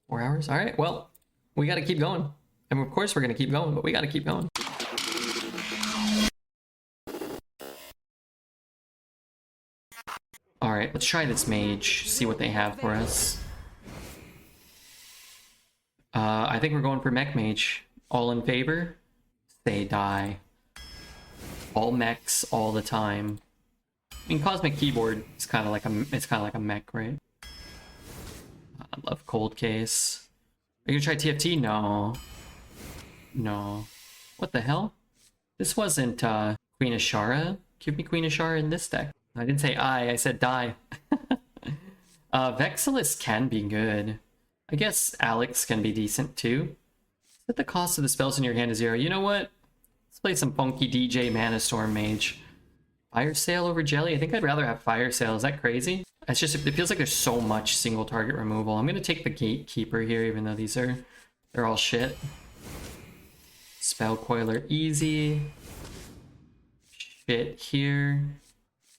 4 hours? Alright, well, we gotta keep going. And of course we're gonna keep going, but we gotta keep going. Alright, let's try this mage, see what they have for us. I think we're going for mech mage. All in favor? Say die. All mechs all the time. I mean, Cosmic Keyboard is kind of like a mech, right? I love Cold Case. Are you gonna try TFT? No. No. What the hell? This wasn't Queen Ashara. Give me Queen Ashara in this deck. I didn't say I said die. Vexilus can be good. I guess Alex can be decent too. Set the cost of the spells in your hand to 0. You know what? Let's play some funky DJ Mana Storm Mage. Fire Sale over Jelly? I think I'd rather have Fire Sale. Is that crazy? It's just, it feels like there's so much single target removal. I'm gonna take the Gatekeeper here, even though they're all shit. Spell Coiler easy. Shit here.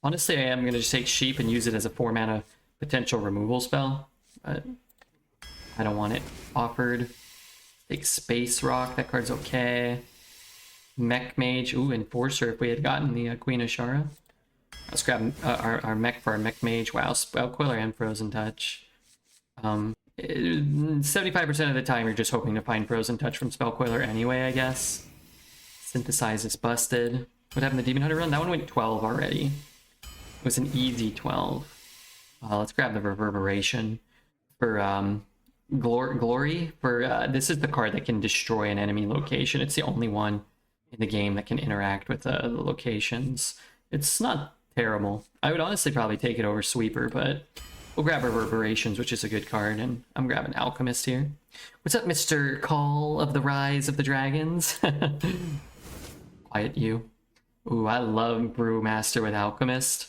Honestly, I am gonna just take Sheep and use it as a 4 mana potential removal spell. But I don't want it offered. Take Space Rock, that card's okay. Mech Mage, ooh, Enforcer if we had gotten the Queen Ashara. Let's grab our mech for our Mech Mage. Wow, Spell Coiler and Frozen Touch. 75% of the time you're just hoping to find Frozen Touch from Spell Coiler anyway, I guess. Synthesize is busted. What happened to Demon Hunter run? That one went 12 already. It was an easy 12. Let's grab the Reverberation. For Glory, for this is the card that can destroy an enemy location. It's the only one in the game that can interact with the locations. It's not terrible. I would honestly probably take it over Sweeper, but we'll grab Reverberations, which is a good card, and I'm grabbing Alchemist here. What's up, Mr. Call of the Rise of the Dragons? Quiet you. Ooh, I love Brewmaster with Alchemist.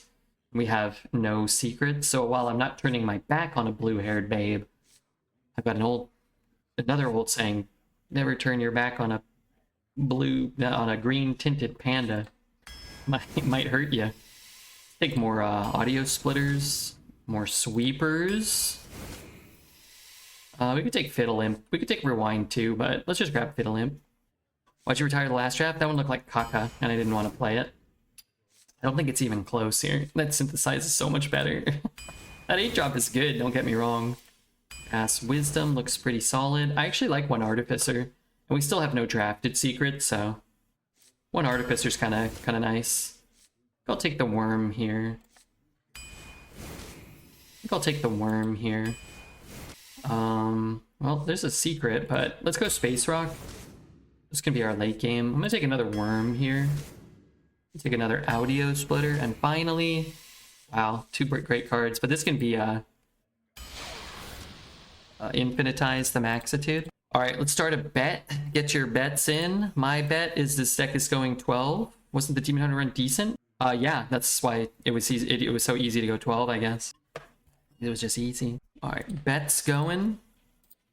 We have no secrets, so while I'm not turning my back on a blue-haired babe, I've got another old saying, never turn your back on a green tinted panda. Might hurt you. Take more audio splitters, more sweepers. We could take Fiddle Imp. We could take Rewind too, but let's just grab Fiddle Imp. Why'd you retire the last draft? That one looked like caca, and I didn't want to play it. I don't think it's even close here. That Synthesize is so much better. That 8-drop is good, don't get me wrong. Pass Wisdom looks pretty solid. I actually like one Artificer, and we still have no drafted secrets, so one Artificer's kind of nice. I'll take the Worm here. I think I'll take the Worm here. Well, there's a secret, but let's go Space Rock. This is gonna be our late game. I'm gonna take another Worm here. Take another Audio Splitter, and finally, wow, 2 great cards, but this can be Infinitize the Maxitude. All right, let's start a bet. Get your bets in. My bet is this deck is going 12. Wasn't the Demon Hunter run decent? Yeah, that's why it was easy. It was so easy to go 12, I guess. It was just easy. All right, bets going.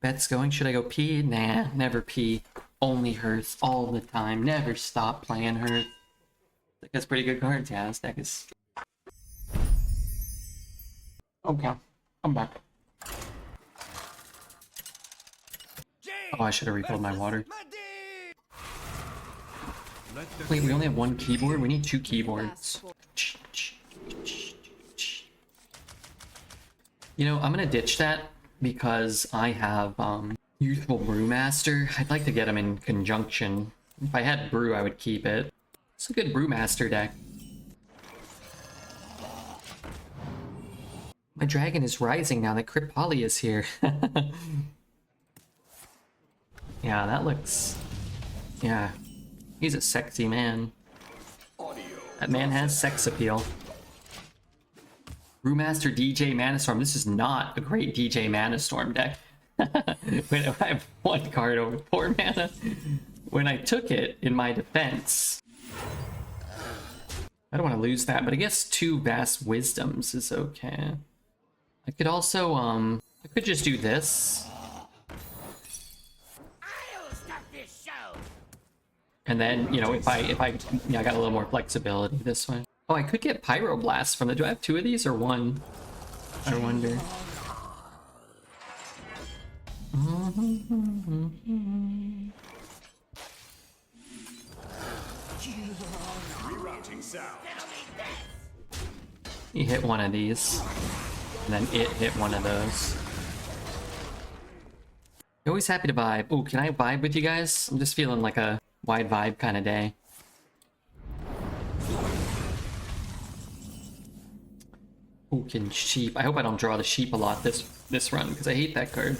Bets going. Should I go P? Nah, never P. Only Hearth all the time. Never stop playing Hearth. Deck has pretty good cards. Yeah, this deck is. Okay, I'm back. Oh, I should have refilled my water. Wait, we only have 1 keyboard? We need 2 keyboards. You know, I'm gonna ditch that because I have Youthful Brewmaster. I'd like to get them in conjunction. If I had Brew, I would keep it. It's a good Brewmaster deck. My dragon is rising now that Crypt Poly is here. Yeah, that looks... Yeah. He's a sexy man. That man has sex appeal. Brewmaster DJ Manastorm. This is not a great DJ Manastorm deck. When I have 1 card over 4 mana. When I took it, in my defense... I don't want to lose that, but I guess 2 Vast Wisdoms is okay. I could also, I could just do this. And then, you know, if I got a little more flexibility this way. Oh, I could get Pyroblast from the... Do I have 2 of these or 1? I wonder. Rerouting sound. You hit one of these, and then it hit one of those. Always happy to vibe. Ooh, can I vibe with you guys? I'm just feeling like a wide vibe kind of day. Ooken sheep. I hope I don't draw the sheep a lot this run, because I hate that card.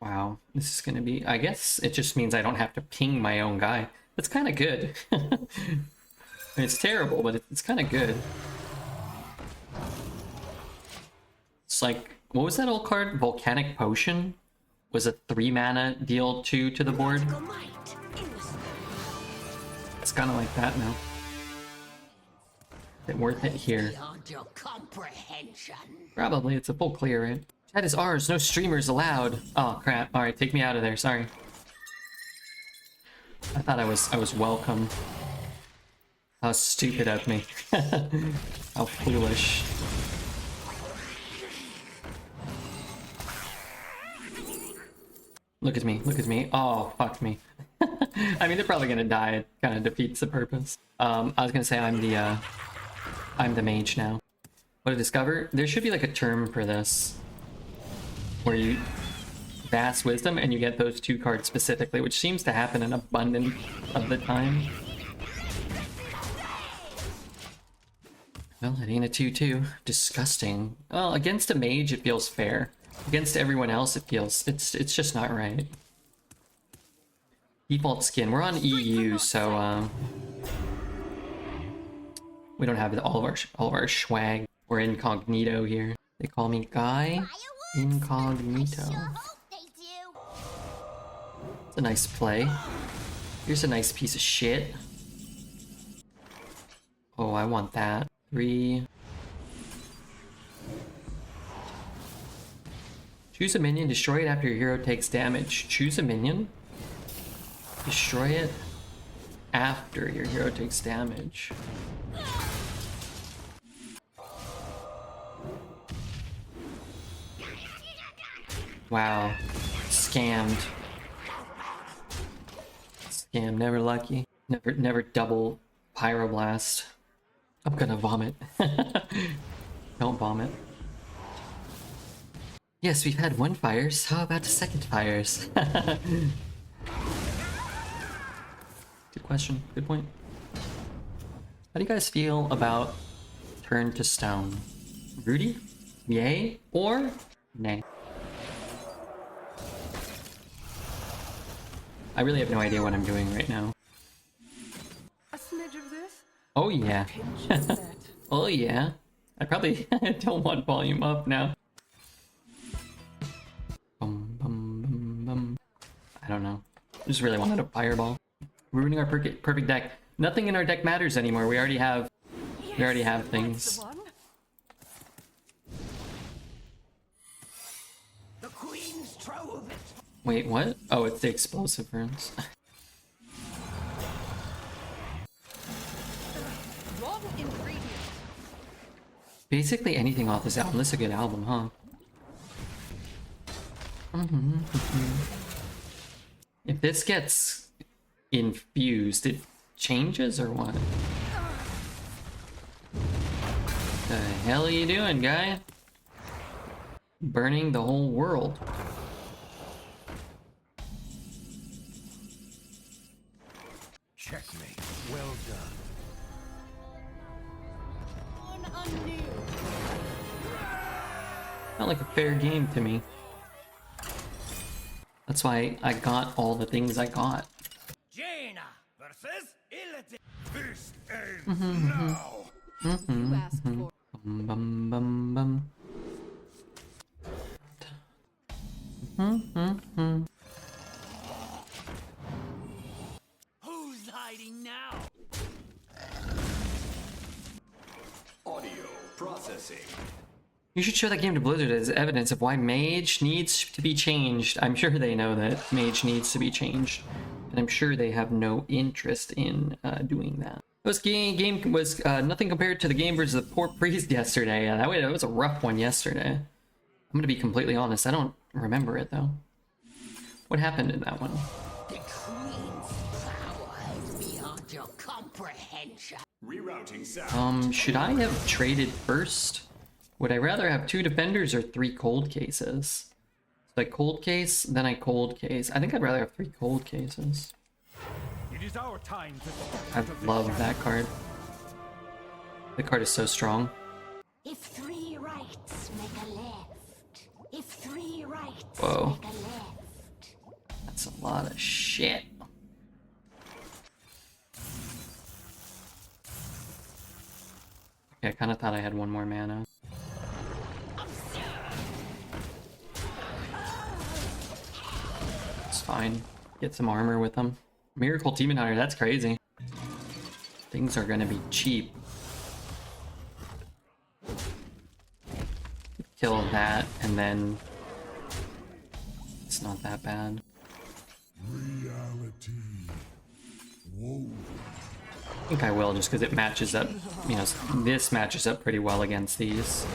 Wow, this is gonna be... I guess it just means I don't have to ping my own guy. That's kind of good. I mean, it's terrible, but it's kind of good. It's like... What was that old card? Volcanic Potion? Was a 3 mana, deal 2 to the board. It's kind of like that now. Is it worth it here? Probably, it's a full clear, right? Chat is ours, no streamers allowed. Oh crap, alright, take me out of there, sorry. I thought I was welcome. How stupid of me. How foolish. Look at me, look at me. Oh, fuck me. I mean, they're probably gonna die. It kind of defeats the purpose. I was gonna say I'm the mage now. What to discover? There should be like a term for this. Where you vast wisdom and you get those 2 cards specifically, which seems to happen an abundance of the time. Well, it ain't a 2-2. Disgusting. Well, against a mage it feels fair. Against everyone else it feels... It's just not right. Default skin. We're on EU, so we don't have all of our swag. We're incognito here. They call me Guy Incognito. It's a nice play. Here's a nice piece of shit. Oh, I want that. 3. Choose a minion, destroy it after your hero takes damage. Choose a minion, destroy it after your hero takes damage. Wow. Scammed. Scam, never lucky. Never double pyroblast. I'm gonna vomit. Don't vomit. Yes, we've had 1 fires. How about the 2nd fires? Good question. Good point. How do you guys feel about turn to stone? Rudy? Yay or nay? I really have no idea what I'm doing right now. A smidge of this? Oh yeah. Oh yeah. I probably don't want volume up now. Bum, bum, bum, bum. I don't know. I just really wanted a fireball. Ruining our perfect deck. Nothing in our deck matters anymore. We already have things. The Queen's trove. Wait, what? Oh, it's the explosive runes. Wrong ingredient. Basically anything off this album. This is a good album, huh? If this gets infused, it changes or what? The hell are you doing, guy? Burning the whole world. Checkmate. Well done. Not like a fair game to me. That's why I got all the things I got. Jaina versus Illity. This ends now. You asked for. Bum, bum, bum, bum. Who's hiding now? Audio processing. You should show that game to Blizzard as evidence of why Mage needs to be changed. I'm sure they know that Mage needs to be changed. And I'm sure they have no interest in doing that. This game was nothing compared to the game versus the poor priest yesterday. That was a rough one yesterday. I'm gonna be completely honest, I don't remember it though. What happened in that one? The Queen's power is beyond your comprehension. Rerouting sound. Should I have traded first? Would I rather have 2 defenders or 3 cold cases? So I cold case, then I cold case. I think I'd rather have 3 cold cases. It is our time to I love that card. The card is so strong. If 3 rights make a left. If 3 rights Whoa. make a left. That's a lot of shit. Okay, I kind of thought I had 1 more mana. It's fine. Get some armor with them. Miracle Demon Hunter, that's crazy. Things are gonna be cheap. Kill that, and then it's not that bad. Reality. Whoa. I think I will, just because it matches up, you know, this matches up pretty well against these.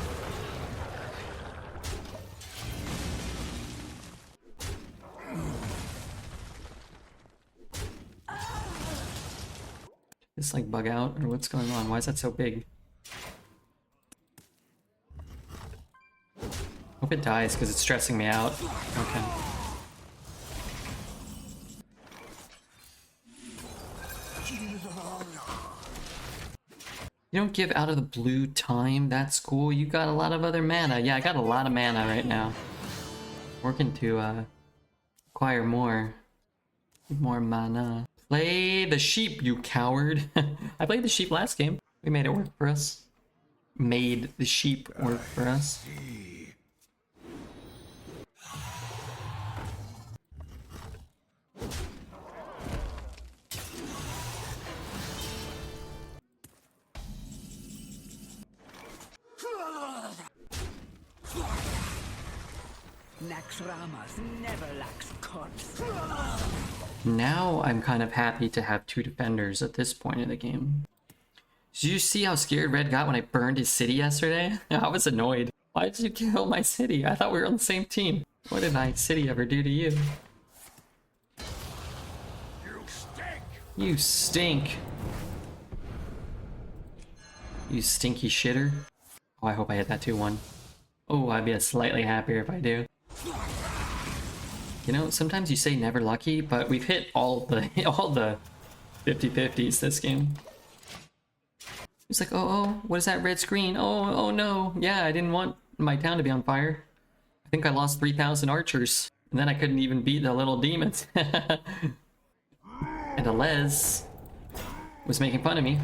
This like bug out, or what's going on? Why is that so big? Hope it dies because it's stressing me out. Okay. You don't give out of the blue time. That's cool. You got a lot of other mana. Yeah, I got a lot of mana right now. Working to acquire more mana. Play the sheep, you coward. I played the sheep last game. We made it work for us. Made the sheep work for us. Naxxramas never lacks corpse. Now I'm kind of happy to have 2 defenders at this point in the game. Did you see how scared Red got when I burned his city yesterday? I was annoyed. Why did you kill my city? I thought we were on the same team. What did my city ever do to you? You stink. You stink. You stinky shitter. Oh, I hope I hit that 2-1. Oh, I'd be slightly happier if I do. You know, sometimes you say never lucky, but we've hit all the 50-50s this game. It's like, oh, what is that red screen? Oh no. Yeah, I didn't want my town to be on fire. I think I lost 3,000 archers. And then I couldn't even beat the little demons. And Alez was making fun of me.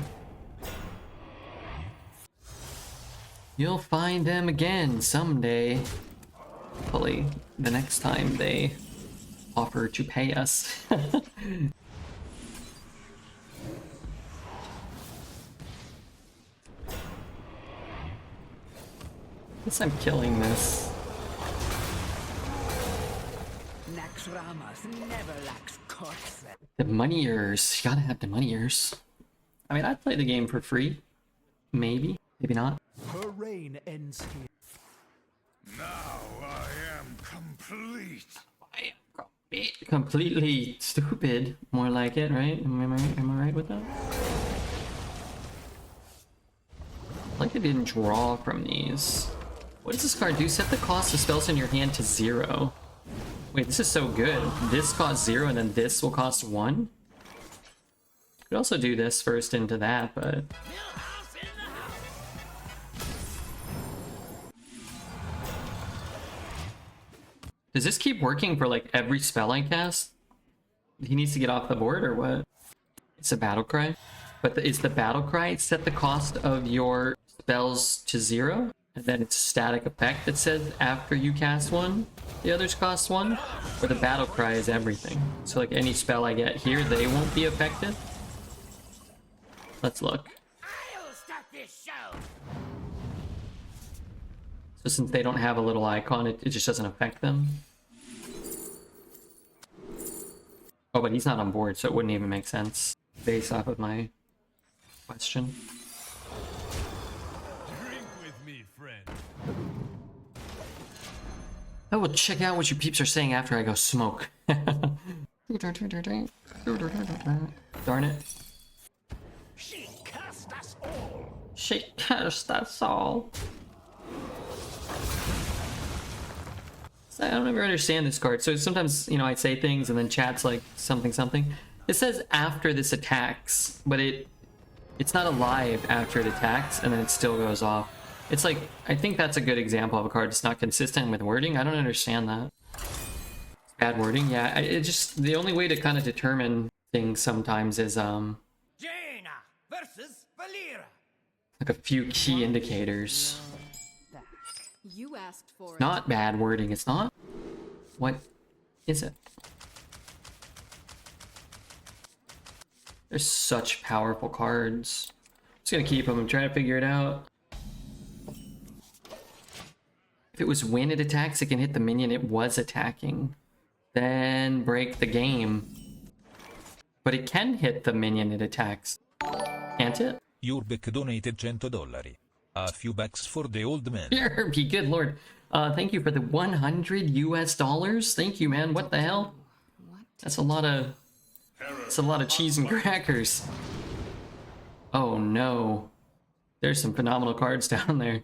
You'll find them again someday. Hopefully, the next time they offer to pay us. Guess I'm killing this. Naxxramas never lacks corpse. The moneyers. You gotta have the moneyers. I mean, I'd play the game for free. Maybe. Maybe not. Her reign ends here. Now I am complete. Completely stupid. More like it, right? Am I right with that? Like I didn't draw from these. What does this card do? Set the cost of spells in your hand to 0. Wait, this is so good. This costs 0 and then this will cost 1? Could also do this first into that, but... Does this keep working for like every spell I cast? He needs to get off the board or what? It's a battle cry. But is the battle cry set the cost of your spells to 0? And then it's a static effect that says after you cast one, the others cost 1? Or the battle cry is everything? So like any spell I get here, they won't be affected? Let's look. I'll start this show. So since they don't have a little icon, it just doesn't affect them. Oh, but he's not on board, so it wouldn't even make sense based off of my question. Drink with me, friend. will check out what you peeps are saying after I go smoke. Darn it. She cast us all. She cursed us all. So I don't ever understand this card. So sometimes, you know, I say things and then chat's like something something. It says after this attacks, but it's not alive after it attacks, and then it still goes off. It's like, I think that's a good example of a card that's not consistent with wording. I don't understand that. Bad wording, yeah. It just, the only way to kind of determine things sometimes is Jaina versus Valera. like a few key indicators. You asked for it. Not bad wording, it's not. What is it? There's such powerful cards. I'm just gonna keep them. I'm trying to figure it out. If it was when it attacks, it can hit the minion it was attacking. Then break the game. But it can hit the minion it attacks. Can't it? Urbeck donated $100. A few bucks for the old man. Be good lord. Thank you for the 100 US dollars. Thank you, man. What the hell? That's a lot of... That's a lot of cheese and crackers. Oh no. There's some phenomenal cards down there.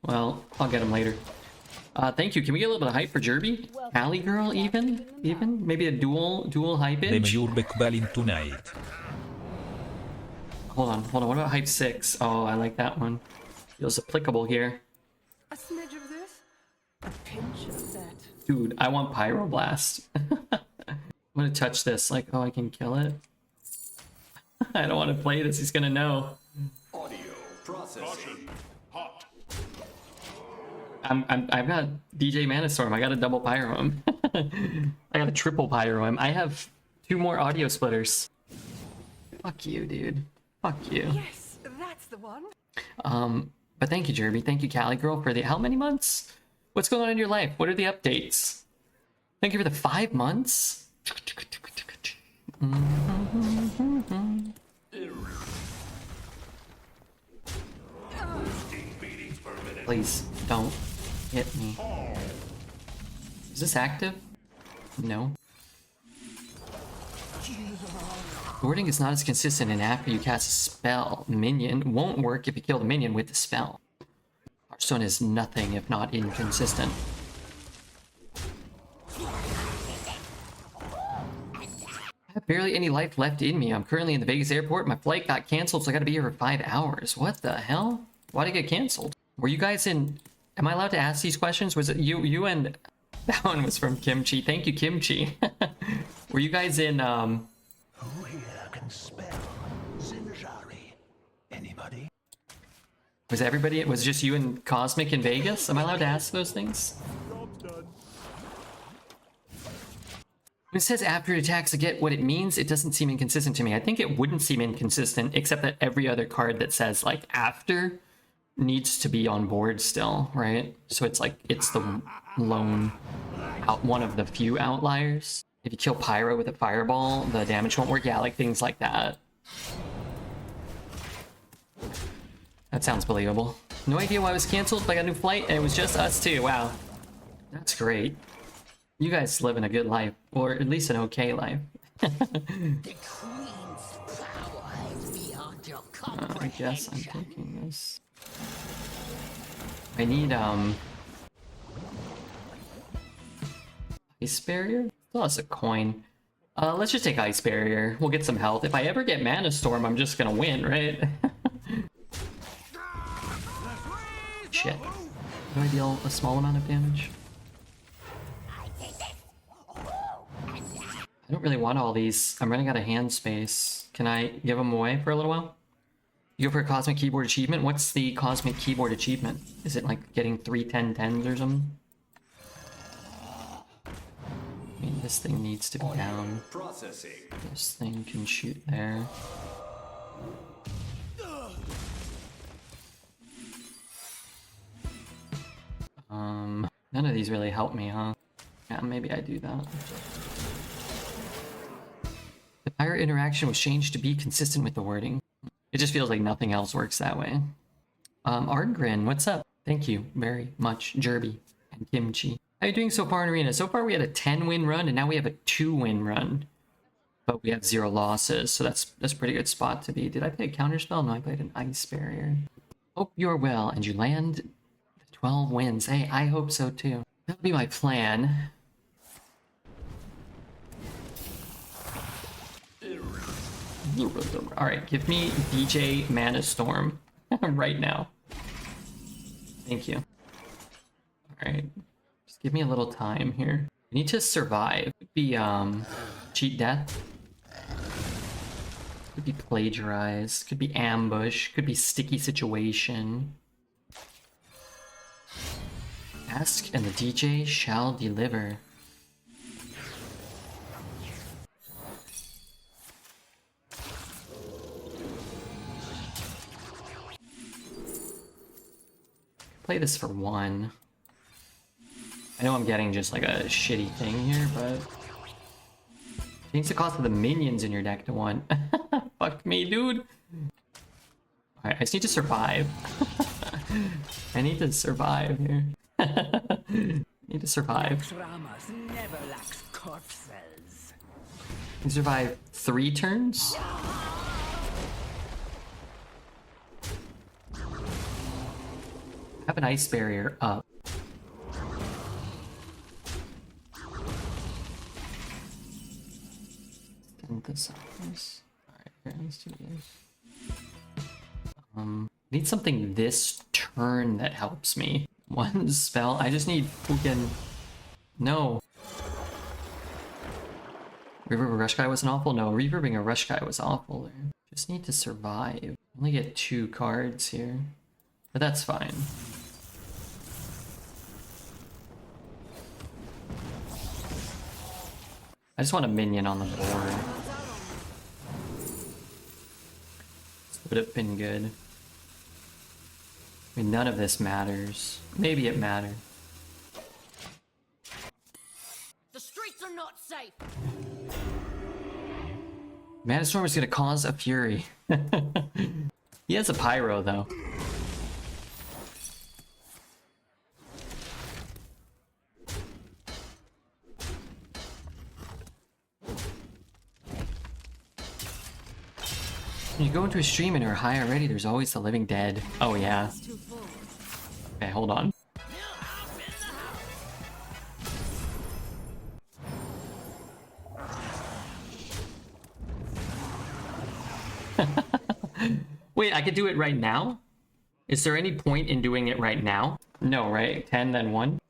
Well, I'll get them later. Thank you. Can we get a little bit of hype for Jerby? Alley Girl, even? Maybe a dual Dem hypeage? Urbeck Balin tonight. Hold on. What about hype 6? Oh, I like that one. Feels applicable here. A smidge of this, a pinch of that. Dude, I want Pyroblast. I'm gonna touch this. Like, oh, I can kill it. I don't want to play this. He's gonna know. Audio processing. Hot. I've got DJ Manastorm. I got a double pyro him. I got a triple pyro him. I have 2 more audio splitters. Fuck you, dude. Fuck you. Yes, that's the one. But thank you, Jeremy. Thank you, Cali Girl, for the how many months? What's going on in your life? What are the updates? Thank you for the 5 months. Please don't hit me. Is this active? No. Wording is not as consistent in after you cast a spell. Minion won't work if you kill the minion with the spell. Hearthstone is nothing if not inconsistent. I have barely any life left in me. I'm currently in the Vegas airport. My flight got canceled, so I gotta be here for 5 hours. What the hell? Why'd it get canceled? Were you guys in... Am I allowed to ask these questions? Was it you and... That one was from Kimchi. Thank you, Kimchi. Were you guys in, Who here can spell Zinjari? Anybody? Was everybody... Was it just you and Cosmic in Vegas? Am I allowed to ask those things? When it says after it attacks to get what it means, it doesn't seem inconsistent to me. I think it wouldn't seem inconsistent, except that every other card that says, like, after needs to be on board still, right? So it's like, it's the lone, one of the few outliers. If you kill Pyro with a Fireball, the damage won't work. Yeah, like things like that. That sounds believable. No idea why it was canceled, but I got a new flight, and it was just us two. Wow. That's great. You guys live in a good life, or at least an okay life. The Queen's power is beyond your I guess I'm comprehension. taking this. I need, Ice Barrier? Plus a coin. Let's just take Ice Barrier. We'll get some health. If I ever get Mana Storm, I'm just gonna win, right? Shit. Do I deal a small amount of damage? I don't really want all these. I'm running out of hand space. Can I give them away for a little while? You go for a Cosmic Keyboard Achievement? What's the Cosmic Keyboard Achievement? Is it like getting 3 10-10s or something? I mean, this thing needs to be down. Processing. This thing can shoot there. None of these really help me, huh? Yeah, maybe I do that. The pirate interaction was changed to be consistent with the wording. It just feels like nothing else works that way. Argrin, what's up? Thank you very much, Jerby and Kimchi. How are you doing so far in Arena? So far we had a 10-win run, and now we have a 2-win run. But we have 0 losses, so that's a pretty good spot to be. Did I play a counterspell? No, I played an ice barrier. Hope you're well, and you land 12 wins. Hey, I hope so too. That would be my plan. Alright, give me DJ Mana Storm right now. Thank you. Alright. Just give me a little time here. I need to survive. Could be cheat death. Could be plagiarize. Could be ambush. Could be sticky situation. Ask and the DJ shall deliver. Play this for 1. I know I'm getting just like a shitty thing here, but change the cost of the minions in your deck to 1. Fuck me, dude. Alright, I just need to survive. I need to survive here. Need to survive. Naxxramas never lacks corpses. You survive 3 turns? Have an ice barrier up. Synthesize. Alright, here, let's do this. Need something this turn that helps me. 1 spell. I just need fucking. No. Reverb a Rush Guy wasn't awful? No, reverbing a Rush Guy was awful there. Just need to survive. Only get 2 cards here. But that's fine. I just want a minion on the board. This would have been good. I mean, none of this matters. Maybe it mattered. The streets are not safe. Mana Storm is gonna cause a fury. He has a pyro though. When you go into a stream and are high already, there's always the living dead. Oh yeah. Okay, hold on. Wait, I could do it right now? Is there any point in doing it right now? No, right? 10, then 1?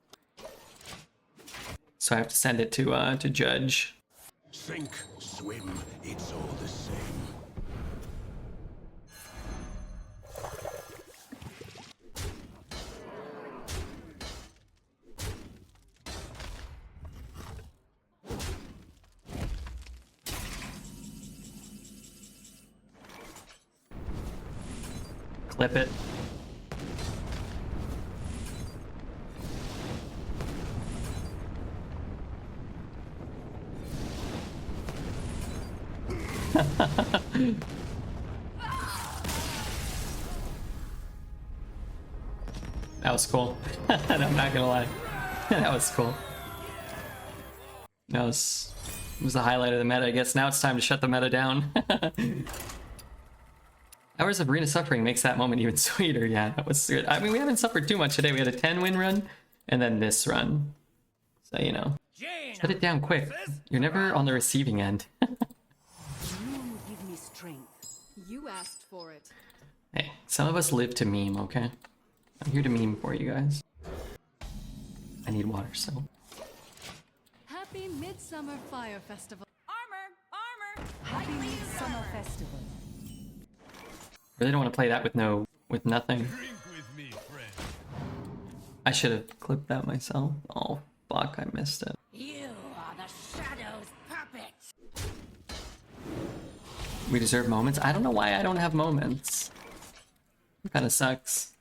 So I have to send it to Judge. Sink, swim, it's all the same. Clip it. That was cool. I'm not gonna lie. That was cool. That was the highlight of the meta. I guess now it's time to shut the meta down. Hours of Arena Suffering makes that moment even sweeter. Yeah, that was good. I mean, we haven't suffered too much today. We had a 10-win run, and then this run. So, you know. Shut it down quick. You're never on the receiving end. You give me strength. You asked for it. Hey, some of us live to meme, okay? I'm here to meme for you guys. I need water still. Happy Midsummer Fire Festival. Armor! Happy Midsummer Festival. Really don't want to play that with nothing. I should have clipped that myself. Oh fuck, I missed it. You are the Shadow's puppet. We deserve moments. I don't know why I don't have moments. Kind of sucks.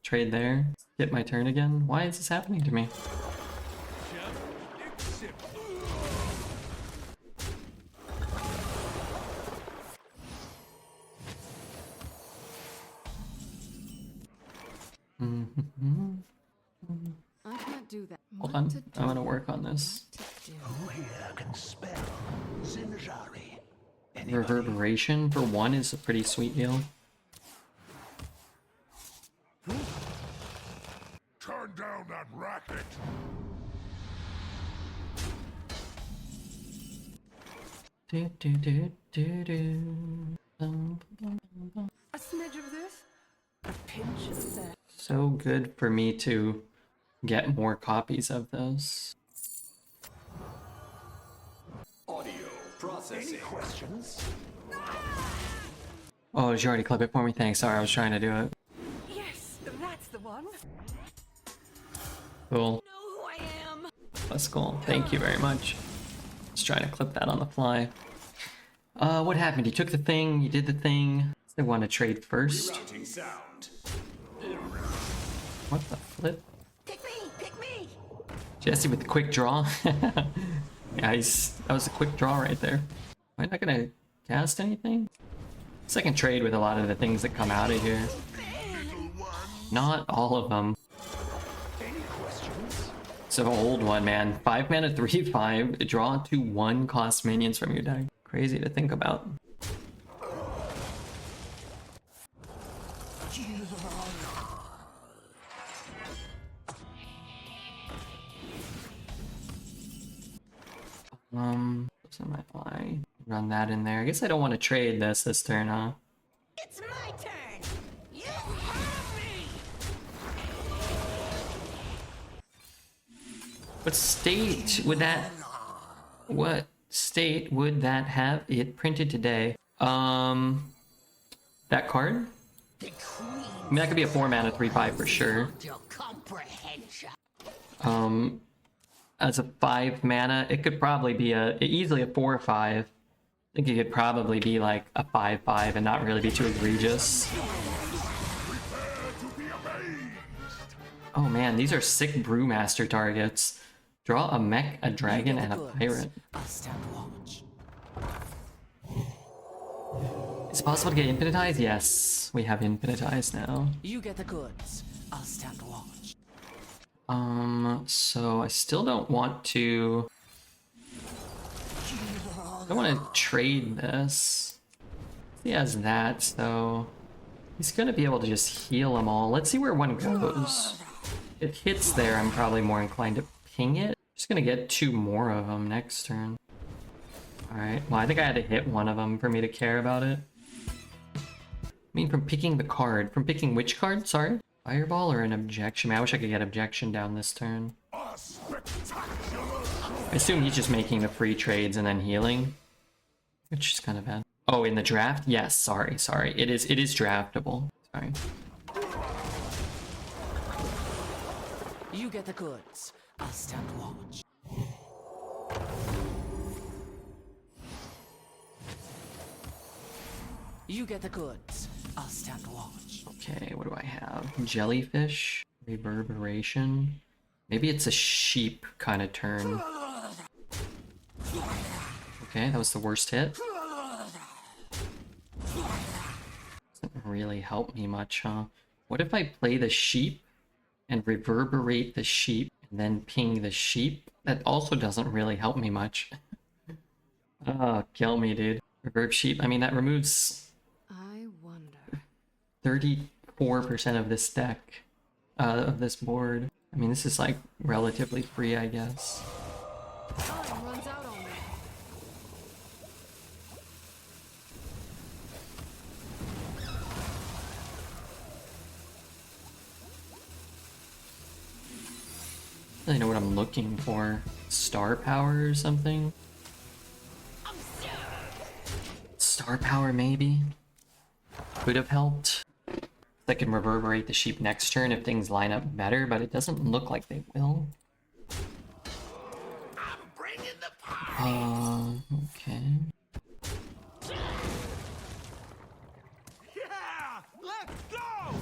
Trade there. Get my turn again. Why is this happening to me? I can't can't do that. Hold What on, to do? I'm gonna work on this. What to do? Who here can spell Zinjari? Anybody? Reverberation for 1 is a pretty sweet deal. Turn down that racket. Do, do, do, do, do. Bum, bum, bum, bum. A smidge of this, a pinch of that. So good for me to get more copies of those. Any questions? Oh, did you already clip it for me? Thanks. Sorry, I was trying to do it. Yes, that's the one. Cool. Know who I am. That's cool. Thank you very much. Just trying to clip that on the fly. What happened? He took the thing, he did the thing. They want to trade first. What the flip? Pick me! Pick me! Jesse with the quick draw. Nice. That was a quick draw right there. Am I not gonna cast anything? Second trade with a lot of the things that come out of here. Not all of them. Any questions? It's an old one, man. 5 mana, 3/5. Draw 2 1-cost minions from your deck. Crazy to think about. What's in my fly? Run that in there. I guess I don't want to trade this turn, huh? It's my turn! You have me! What state would that... What state would that have it printed today? That card? The queen I mean, that could be a 4 mana 3/5 for sure. your comprehension. As a 5 mana, it could probably be easily a 4 or 5. I think it could probably be like a 5/5 and not really be too egregious. Oh man, these are sick Brewmaster targets. Draw a mech, a dragon, and a pirate. I'll stand watch. Is it possible to get Infinitize? Yes, we have Infinitize now. You get the goods. I'll stand watch. So I still don't want to... I don't want to trade this. He has that, so... He's gonna be able to just heal them all. Let's see where one goes. If it hits there, I'm probably more inclined to ping it. Just gonna get 2 more of them next turn. Alright, well I think I had to hit one of them for me to care about it. I mean, from picking the card. From picking which card? Sorry? Fireball or an objection? Man, I wish I could get objection down this turn. I assume he's just making the free trades and then healing. Which is kind of bad. Oh, in the draft? Yes, sorry. It is draftable. Sorry. You get the goods. I'll stand watch. You get the goods. I'll stand watch. Okay, what do I have? Jellyfish, reverberation. Maybe it's a sheep kind of turn. Okay, that was the worst hit. Doesn't really help me much, huh? What if I play the sheep and reverberate the sheep and then ping the sheep? That also doesn't really help me much. Oh, kill me, dude. Reverb sheep. I mean, that removes I wonder. 34% of this deck, of this board. I mean, this is like relatively free, I guess. Time runs out on me. I don't know what I'm looking for. Star power or something? Star power, maybe? Could have helped. I can reverberate the sheep next turn if things line up better, but it doesn't look like they will. Okay. Yeah! Let's go!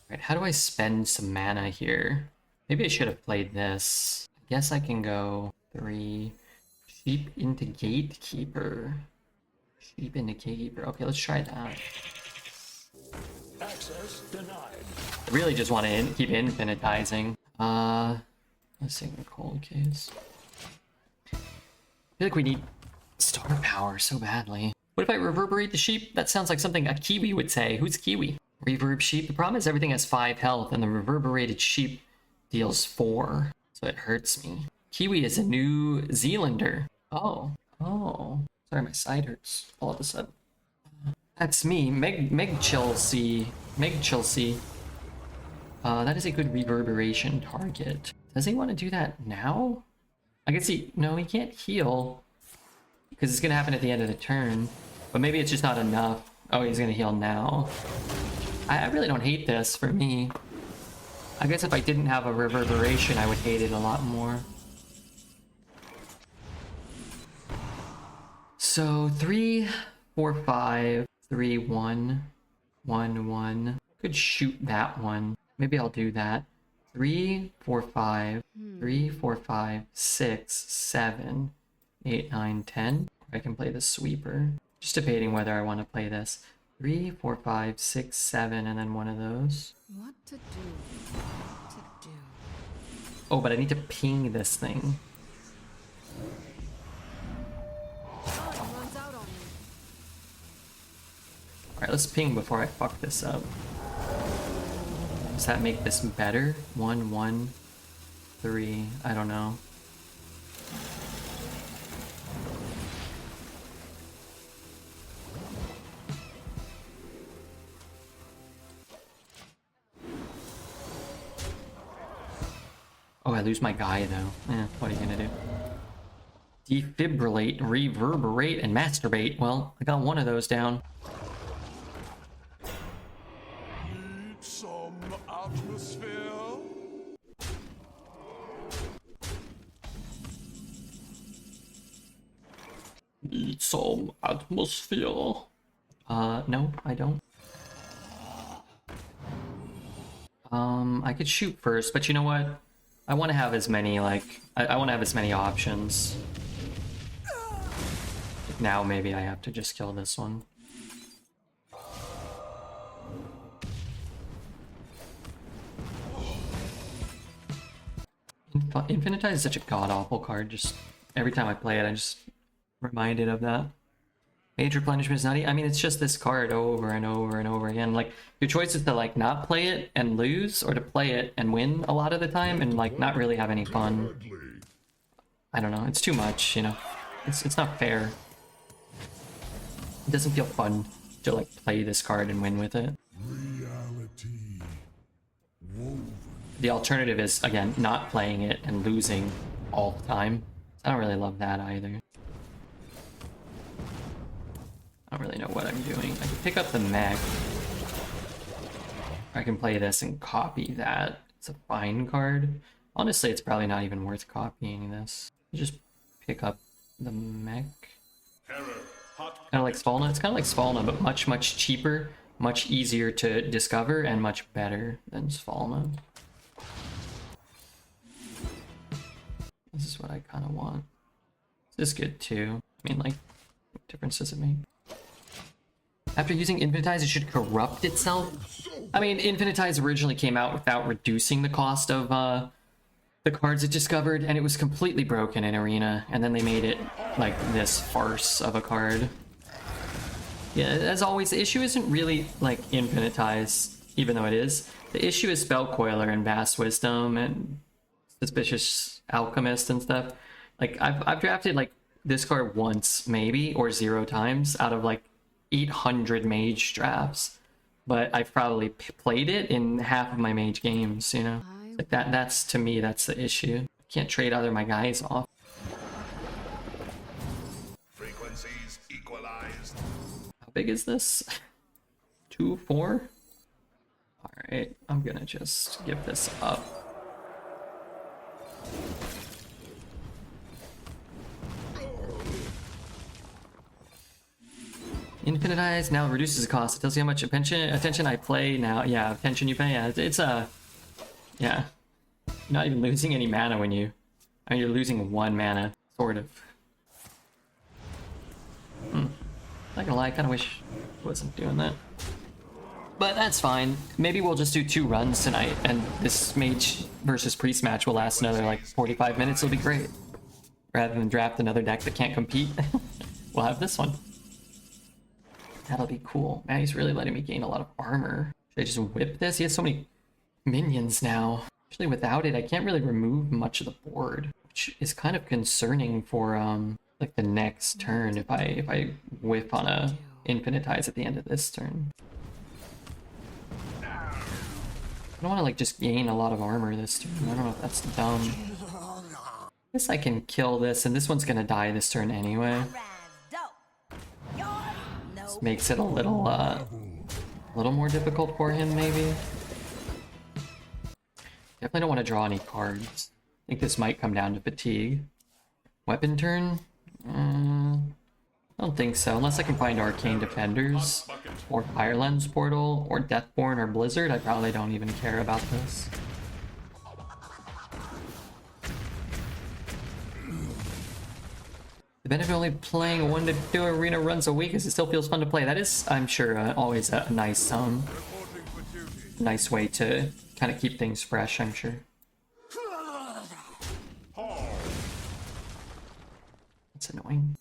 Right, how do I spend some mana here? Maybe I should have played this. I guess I can go 3, Sheep into Gatekeeper. Sheep into Gatekeeper. Okay, let's try that. Access denied. I really just want to keep infinitizing. Let's see the cold case. I feel like we need star power so badly. What if I reverberate the sheep? That sounds like something a Kiwi would say. Who's Kiwi? Reverb sheep. The problem is everything has 5 health and the reverberated sheep deals 4. So it hurts me. Kiwi is a New Zealander. Oh. Sorry, my side hurts all of a sudden. That's me. Meg Chelsea. That is a good reverberation target. Does he want to do that now? I guess no, he can't heal. Because it's going to happen at the end of the turn. But maybe it's just not enough. Oh, he's going to heal now. I really don't hate this for me. I guess if I didn't have a reverberation, I would hate it a lot more. So 3, 4, 5, 3, 1, 1, 1. Could shoot that one. Maybe I'll do that. 3, 4, 5, 3, 4, 5, 6, 7, 8, 9, 10. I can play the sweeper. Just debating whether I want to play this. 3, 4, 5, 6, 7, and then one of those. What to do? What to do? Oh, but I need to ping this thing. Time runs out on me. Alright, let's ping before I fuck this up. Does that make this better? 1, 1, 3, I don't know. Oh, I lose my guy though. What are you gonna do? Defibrillate, reverberate, and masturbate. Well, I got one of those down. Need some atmosphere? Need some atmosphere. No, I don't. I could shoot first, but you know what? I want to have as many, like, I want to have as many options. Now maybe I have to just kill this one. Infinitize is such a god-awful card. Just every time I play it, I just reminded of that. Mage replenishment is nutty. I mean, it's just this card over and over and over again. Like, your choice is to, like, not play it and lose, or to play it and win a lot of the time and, like, not really have any fun. I don't know. It's too much, you know? It's not fair. It doesn't feel fun to, like, play this card and win with it. Reality woven. The alternative is, again, not playing it and losing all the time. I don't really love that either. I don't really know what I'm doing. I can pick up the mech. I can play this and copy that. It's a fine card. Honestly, it's probably not even worth copying this. Just pick up the mech. Kind of like Svalna. It's kind of like Svalna, but much, much cheaper, much easier to discover, and much better than Svalna. This is what I kind of want. This is good too. I mean, like, what difference does it make? After using Infinitize, it should corrupt itself. I mean, Infinitize originally came out without reducing the cost of the cards it discovered, and it was completely broken in Arena, and then they made it like this farce of a card. Yeah, as always, the issue isn't really like Infinitize, even though it is. The issue is Spellcoiler and Vast Wisdom and Suspicious Alchemist and stuff. Like, I've drafted like this card once, maybe, or 0 times out of like 800 Mage drafts, but I've probably played it in half of my Mage games, you know? Like that's, to me, that's the issue. Can't trade other my guys off. Frequencies equalized. How big is this? 2, 4? Alright, I'm gonna just give this up. Infinitize now reduces the cost. It tells you how much attention I play now. Yeah, attention you pay. Yeah, it's yeah. You're not even losing any mana when you... I mean, you're losing 1 mana, sort of. Not gonna lie, I kind of wish I wasn't doing that. But that's fine. Maybe we'll just do 2 runs tonight, and this Mage versus Priest match will last another like 45 minutes. It'll be great. Rather than draft another deck that can't compete, we'll have this one. That'll be cool. Man, he's really letting me gain a lot of armor. Should I just whip this? He has so many minions now. Actually, without it, I can't really remove much of the board, which is kind of concerning for like the next turn if I whiff on a infinitize at the end of this turn. I don't want to like just gain a lot of armor this turn. I don't know if that's dumb. I guess I can kill this, and this one's gonna die this turn anyway. This makes it a little more difficult for him, maybe. Definitely don't want to draw any cards. I think this might come down to fatigue. Weapon turn? I don't think so. Unless I can find Arcane Defenders, or Fire Lens Portal, or Deathborn, or Blizzard, I probably don't even care about this. The benefit of only playing 1 to 2 arena runs a week is it still feels fun to play. That is, I'm sure, always a nice way to kind of keep things fresh, I'm sure. That's annoying.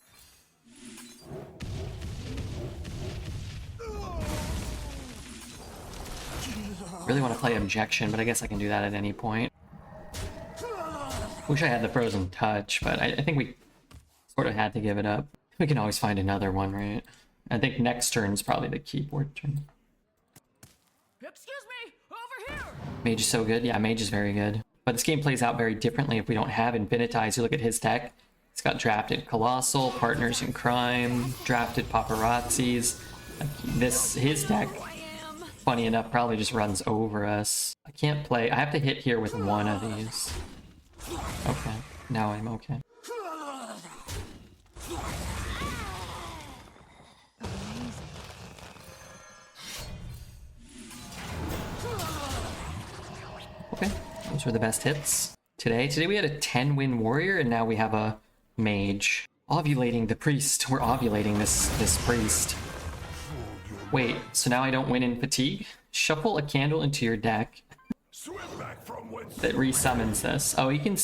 Really want to play Objection, but I guess I can do that at any point. Wish I had the Frozen Touch, but I think we sort of had to give it up. We can always find another one, right? I think next turn's probably the keyboard turn. Excuse me, over here. Mage is so good. Yeah, Mage is very good. But this game plays out very differently if we don't have Infinitize. You look at his deck. It's got drafted Colossal, Partners in Crime, drafted Paparazzis. His deck, funny enough, probably just runs over us. I can't play. I have to hit here with one of these. Okay, now I'm okay. Okay, those were the best hits. Today we had a 10-win warrior, and now we have a mage. Ovulating the priest. We're ovulating this priest. Wait, so now I don't win in fatigue? Shuffle a candle into your deck that resummons this. Oh, he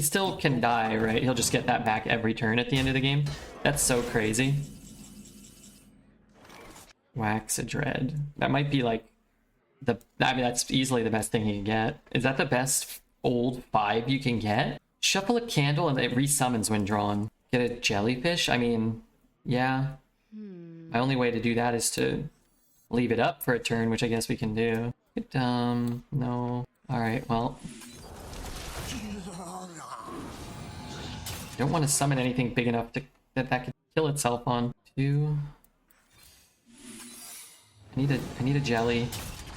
still can die, right? He'll just get that back every turn at the end of the game. That's so crazy. Wax a Dread. That might be like I mean, that's easily the best thing you can get. Is that the best old 5 you can get? Shuffle a candle and it resummons when drawn. Get a jellyfish? I mean, yeah. My only way to do that is to leave it up for a turn, which I guess we can do. No. Alright, well. I don't want to summon anything big enough that could kill itself on. 2. I need a jelly.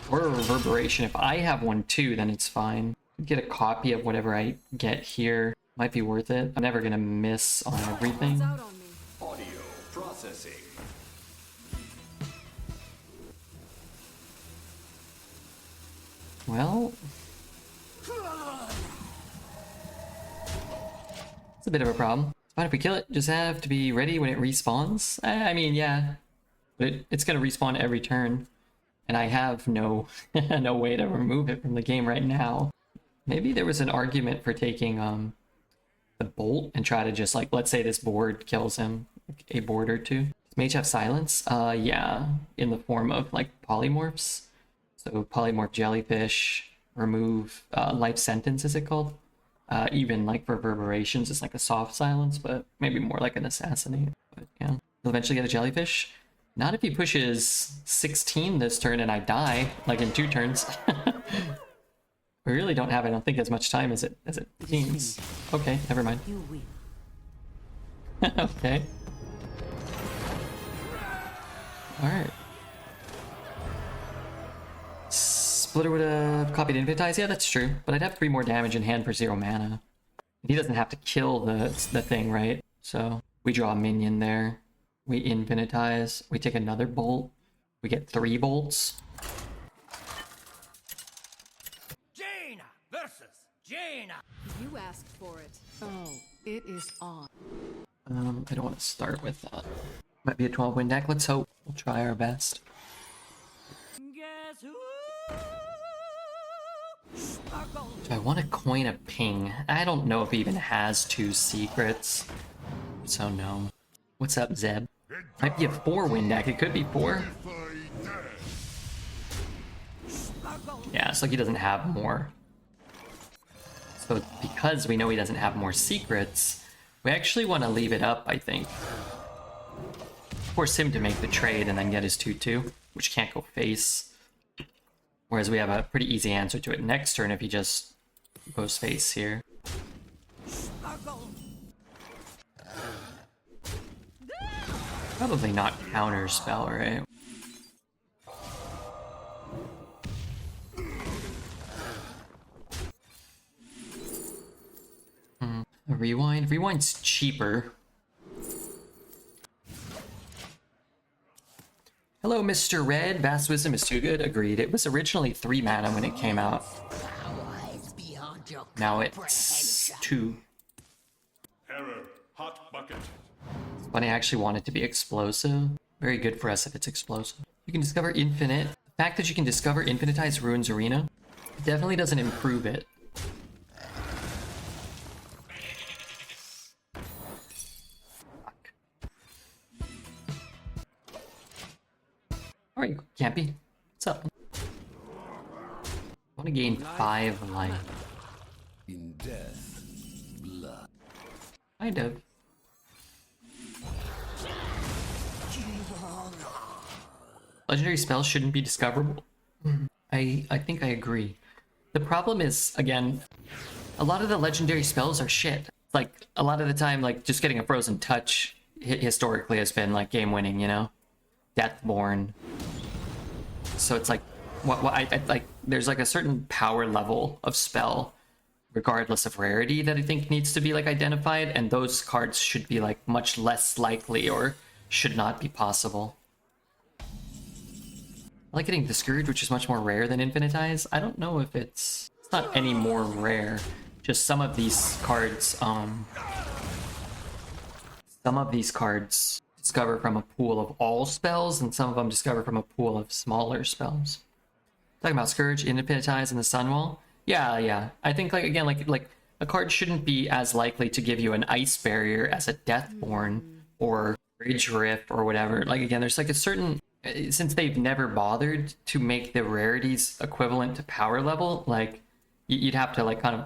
Or a reverberation. If I have one too, then it's fine. Get a copy of whatever I get here. Might be worth it. I'm never gonna miss on everything. Audio processing. Well, it's a bit of a problem. It's fine if we kill it. Just have to be ready when it respawns. I mean, yeah, but it's gonna respawn every turn. And I have no no way to remove it from the game right now. Maybe there was an argument for taking the bolt and try to just like, let's say this board kills him, like a board or two. Does Mage have silence? Yeah, in the form of like polymorphs. So polymorph jellyfish, remove life sentence, is it called? Even like reverberations is like a soft silence, but maybe more like an assassinate. But yeah, he'll eventually get a jellyfish. Not if he pushes 16 this turn and I die, like in 2 turns. We really don't have, I don't think, as much time as it seems. Okay, never mind. Okay. Alright. Splitter would have copied Infinitize? Yeah, that's true. But I'd have 3 more damage in hand for 0 mana. He doesn't have to kill the thing, right? So we draw a minion there. We infinitize. We take another bolt. We get 3 bolts. Jaina versus Jaina. You asked for it. Oh, it is on. I don't want to start with that. Might be a 12-win deck. Let's hope. We'll try our best. Guess who? Do I want to coin a ping? I don't know if he even has 2 secrets. So no. What's up, Zeb? Might be a 4-win deck. It could be 4. Yeah, it's like he doesn't have more. So because we know he doesn't have more secrets, we actually want to leave it up, I think. Force him to make the trade and then get his 2/2, which can't go face. Whereas we have a pretty easy answer to it next turn if he just goes face here. Probably not counter spell, right? A rewind? Rewind's cheaper. Hello, Mr. Red. Vast Wisdom is too good. Agreed. It was originally 3 mana when it came out. Now it's 2. Error. Hot bucket. It's funny, I actually want it to be explosive. Very good for us if it's explosive. You can discover infinite. The fact that you can discover infinitize Ruins Arena definitely doesn't improve it. Alright, Campy. What's up? I want to gain 5 life. In death, blood. Kind of. Legendary spells shouldn't be discoverable. I think I agree. The problem is, again, a lot of the legendary spells are shit. Like, a lot of the time, like, just getting a Frozen Touch historically has been, like, game-winning, you know? Deathborn. So it's like, I like, there's like a certain power level of spell, regardless of rarity, that I think needs to be like identified, and those cards should be like much less likely or should not be possible. I like getting the Scourge, which is much more rare than Infinitize. I don't know if it's not any more rare. Just some of these cards, discover from a pool of all spells, and some of them discover from a pool of smaller spells. Talking about Scourge, Infinitize, and the Sunwall. Yeah. I think, like, again, like a card shouldn't be as likely to give you an Ice Barrier as a Deathborn or Bridge Rift or whatever. Like, again, there's like a certain, since they've never bothered to make the rarities equivalent to power level, like, you'd have to, like, kind of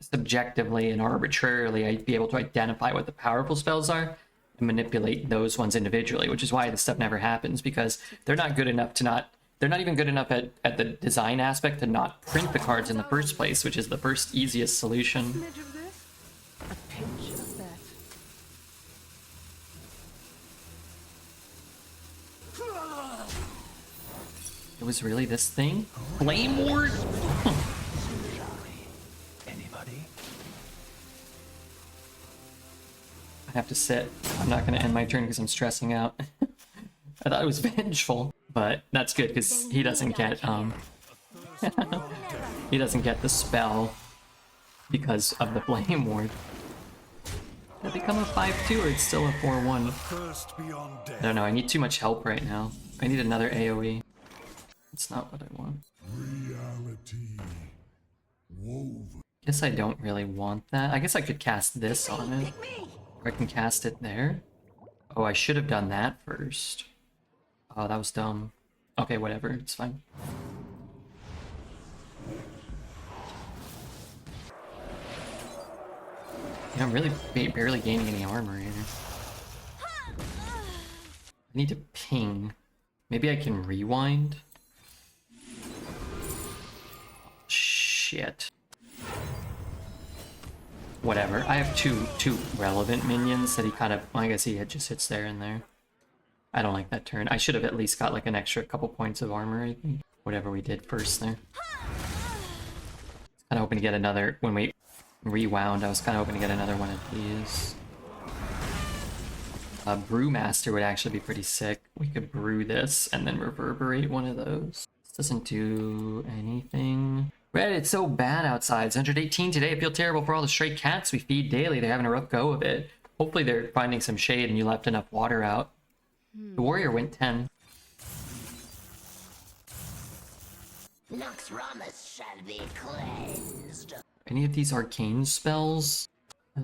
subjectively and arbitrarily be able to identify what the powerful spells are and manipulate those ones individually, which is why this stuff never happens, because they're not good enough to not, they're not even good enough at the design aspect to not print the cards in the first place, which is the first easiest solution. Smidge of this, a pinch of that. It was really this thing? Flame Ward? Anybody? I have to sit. I'm not going to end my turn because I'm stressing out. I thought it was vengeful, but that's good because he doesn't get he doesn't get the spell because of the Flame Ward. Did it become a 5/2 or it's still a 4/1? First beyond I death. don't know. I need too much help right now. I need another AoE. It's not what I want. Reality. Woven. Guess I don't really want that. I guess I could cast this on it. Or I can cast it there. Oh, I should have done that first. Oh, that was dumb. Okay, whatever. It's fine. Yeah, I'm really barely gaining any armor here. I need to ping. Maybe I can rewind. Shit. Whatever. I have two relevant minions that he kind of, well, I guess he just hits there and there. I don't like that turn. I should have at least got like an extra couple points of armor, I think. Whatever we did first there. Kind of hoping to get another, when we rewound, I was kind of hoping to get another one of these. Brewmaster would actually be pretty sick. We could brew this and then reverberate one of those. This doesn't do anything. Red, it's so bad outside. It's 118 today. I feel terrible for all the stray cats we feed daily. They're having a rough go of it. Hopefully they're finding some shade and you left enough water out. The warrior went 10. Noxramas shall be cleansed. Any of these arcane spells?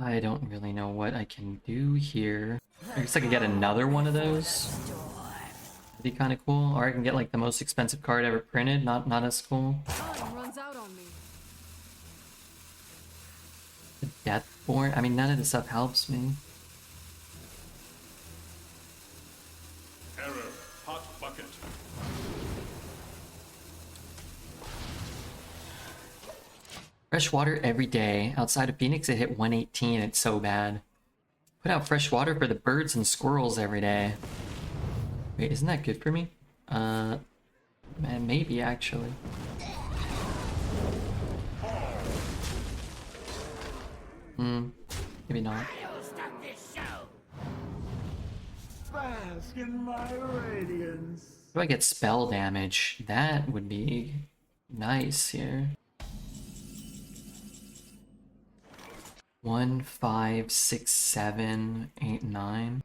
I don't really know what I can do here. I guess I could get another one of those. That'd be kind of cool. Or I can get like the most expensive card ever printed. Not as cool. Time runs out on me. The Deathborn. I mean, none of this stuff helps me. Error. Hot bucket. Fresh water every day. Outside of Phoenix, it hit 118. It's so bad. Put out fresh water for the birds and squirrels every day. Wait, isn't that good for me? Man, maybe actually. Maybe not. Bask in my radiance. Do I get spell damage? That would be nice here. 1, 5, 6, 7, 8, 9.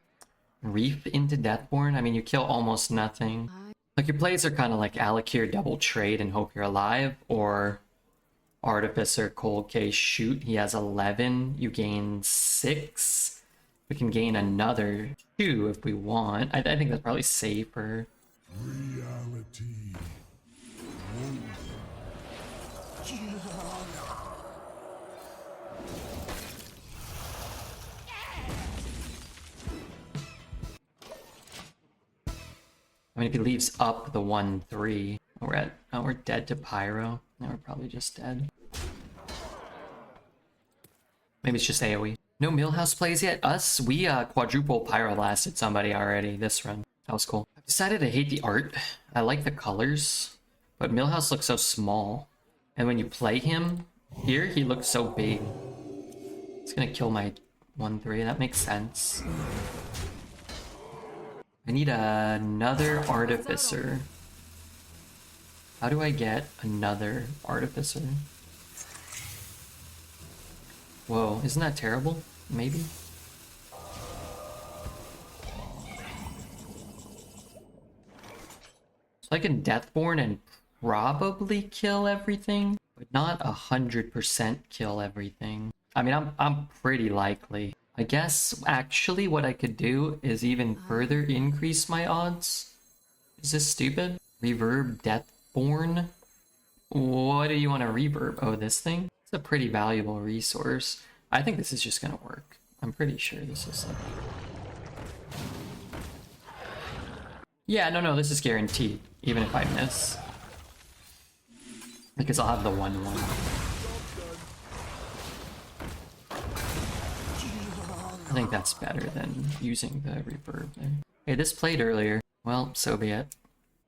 Reef into Deathborn? I mean, you kill almost nothing. Like, your plays are kind of like Alakir double trade and hope you're alive, or Artificer Cold Case Shoot. He has 11. You gain 6. We can gain another 2 if we want. I think that's probably safer. Reality. I mean, if he leaves up the 1-3, we're dead to Pyro. Now we're probably just dead. Maybe it's just AoE. No Millhouse plays yet? Us, we quadruple Pyro lasted somebody already this run. That was cool. I've decided I hate the art. I like the colors, but Millhouse looks so small. And when you play him, here he looks so big. It's gonna kill my 1-3, that makes sense. I need another Artificer. How do I get another Artificer? Whoa, isn't that terrible? Maybe? So I can Deathborn and probably kill everything, but not 100% kill everything. I mean, I'm pretty likely. I guess actually what I could do is even further increase my odds. Is this stupid? Reverb Deathborn? What do you want to reverb? Oh, this thing? It's a pretty valuable resource. I think this is just gonna work. I'm pretty sure this is like... Yeah, no, this is guaranteed. Even if I miss. Because I'll have the 1-1. I think that's better than using the reverb there. Hey, this played earlier. Well, so be it.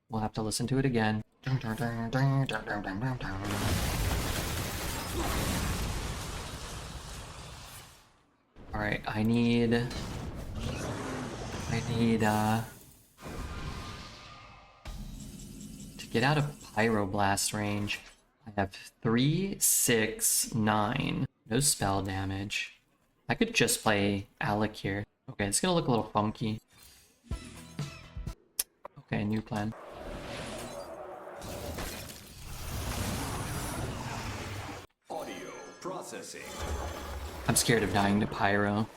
We'll have to listen to it again. Alright, I need to get out of Pyroblast range. I have 3, 6, 9. No spell damage. I could just play Alec here. Okay, it's gonna look a little funky. Okay, new plan. Audio processing. I'm scared of dying to Pyro.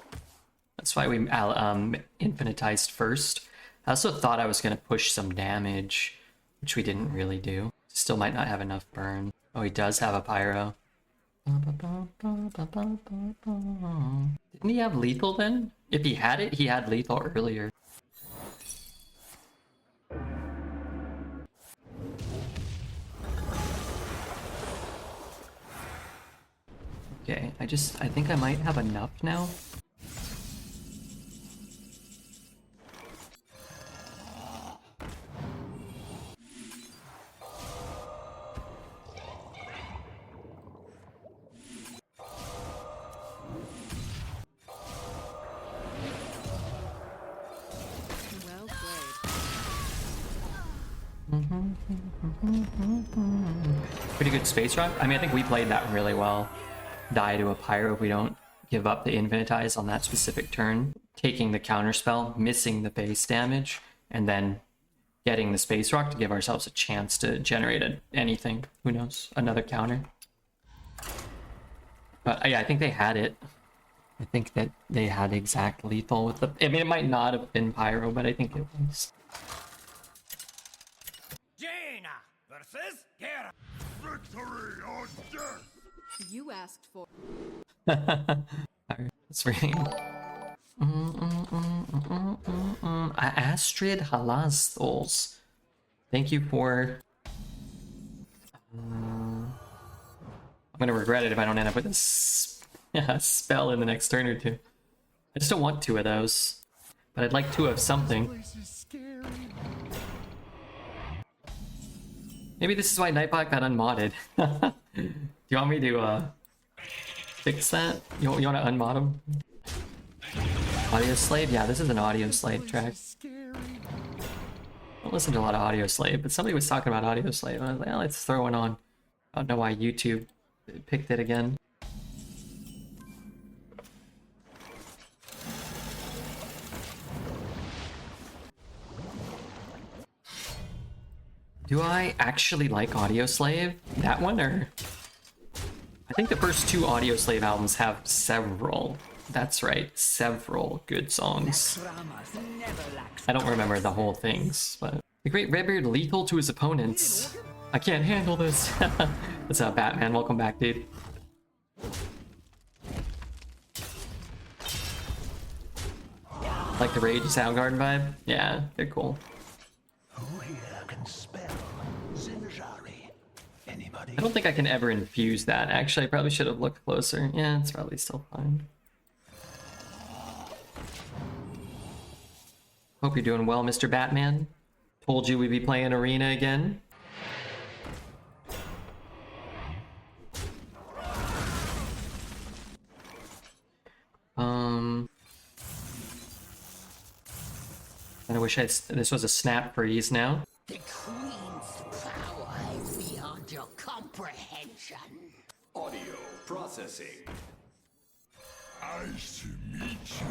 That's why we infinitized first. I also thought I was gonna push some damage, which we didn't really do. Still might not have enough burn. Oh, he does have a Pyro. Didn't he have lethal then? If he had it, he had lethal earlier. Okay, I think I might have enough now. Well played. Pretty good space rock. I mean, I think we played that really well. Die to a Pyro if we don't give up the Infinitize on that specific turn. Taking the counterspell, missing the base damage, and then getting the Space Rock to give ourselves a chance to generate anything. Who knows? Another counter. But yeah, I think they had it. I think that they had exact lethal with the... I mean, it might not have been Pyro, but I think it was. Jaina versus Hera. Victory or death. You asked for. Alright, let's read. Astrid Halastos. Thank you for... I'm gonna regret it if I don't end up with a spell in the next turn or two. I just don't want 2 of those. But I'd like 2 of something. Maybe this is why Nightbot got unmodded. Do you want me to fix that? You want to unmod him? Audio Slave? Yeah, this is an Audio Slave track. I don't listen to a lot of Audio Slave, but somebody was talking about Audio Slave, and I was like, oh, let's throw one on. I don't know why YouTube picked it again. Do I actually like Audio Slave? That one, or? I think the first 2 Audio Slave albums have several. That's right, several good songs. I don't remember the whole things, but... The Great Redbeard lethal to his opponents. I can't handle this. What's up, Batman? Welcome back, dude. Like the Rage Soundgarden vibe? Yeah, they're cool. Who here can spell Zinjari? Anybody? I don't think I can ever infuse that. Actually, I probably should have looked closer. Yeah, it's probably still fine. Hope you're doing well, Mr. Batman. Told you we'd be playing Arena again. And I wish this was a snap freeze now. The Queen's power is beyond your comprehension. Audio processing. Nice to meet you.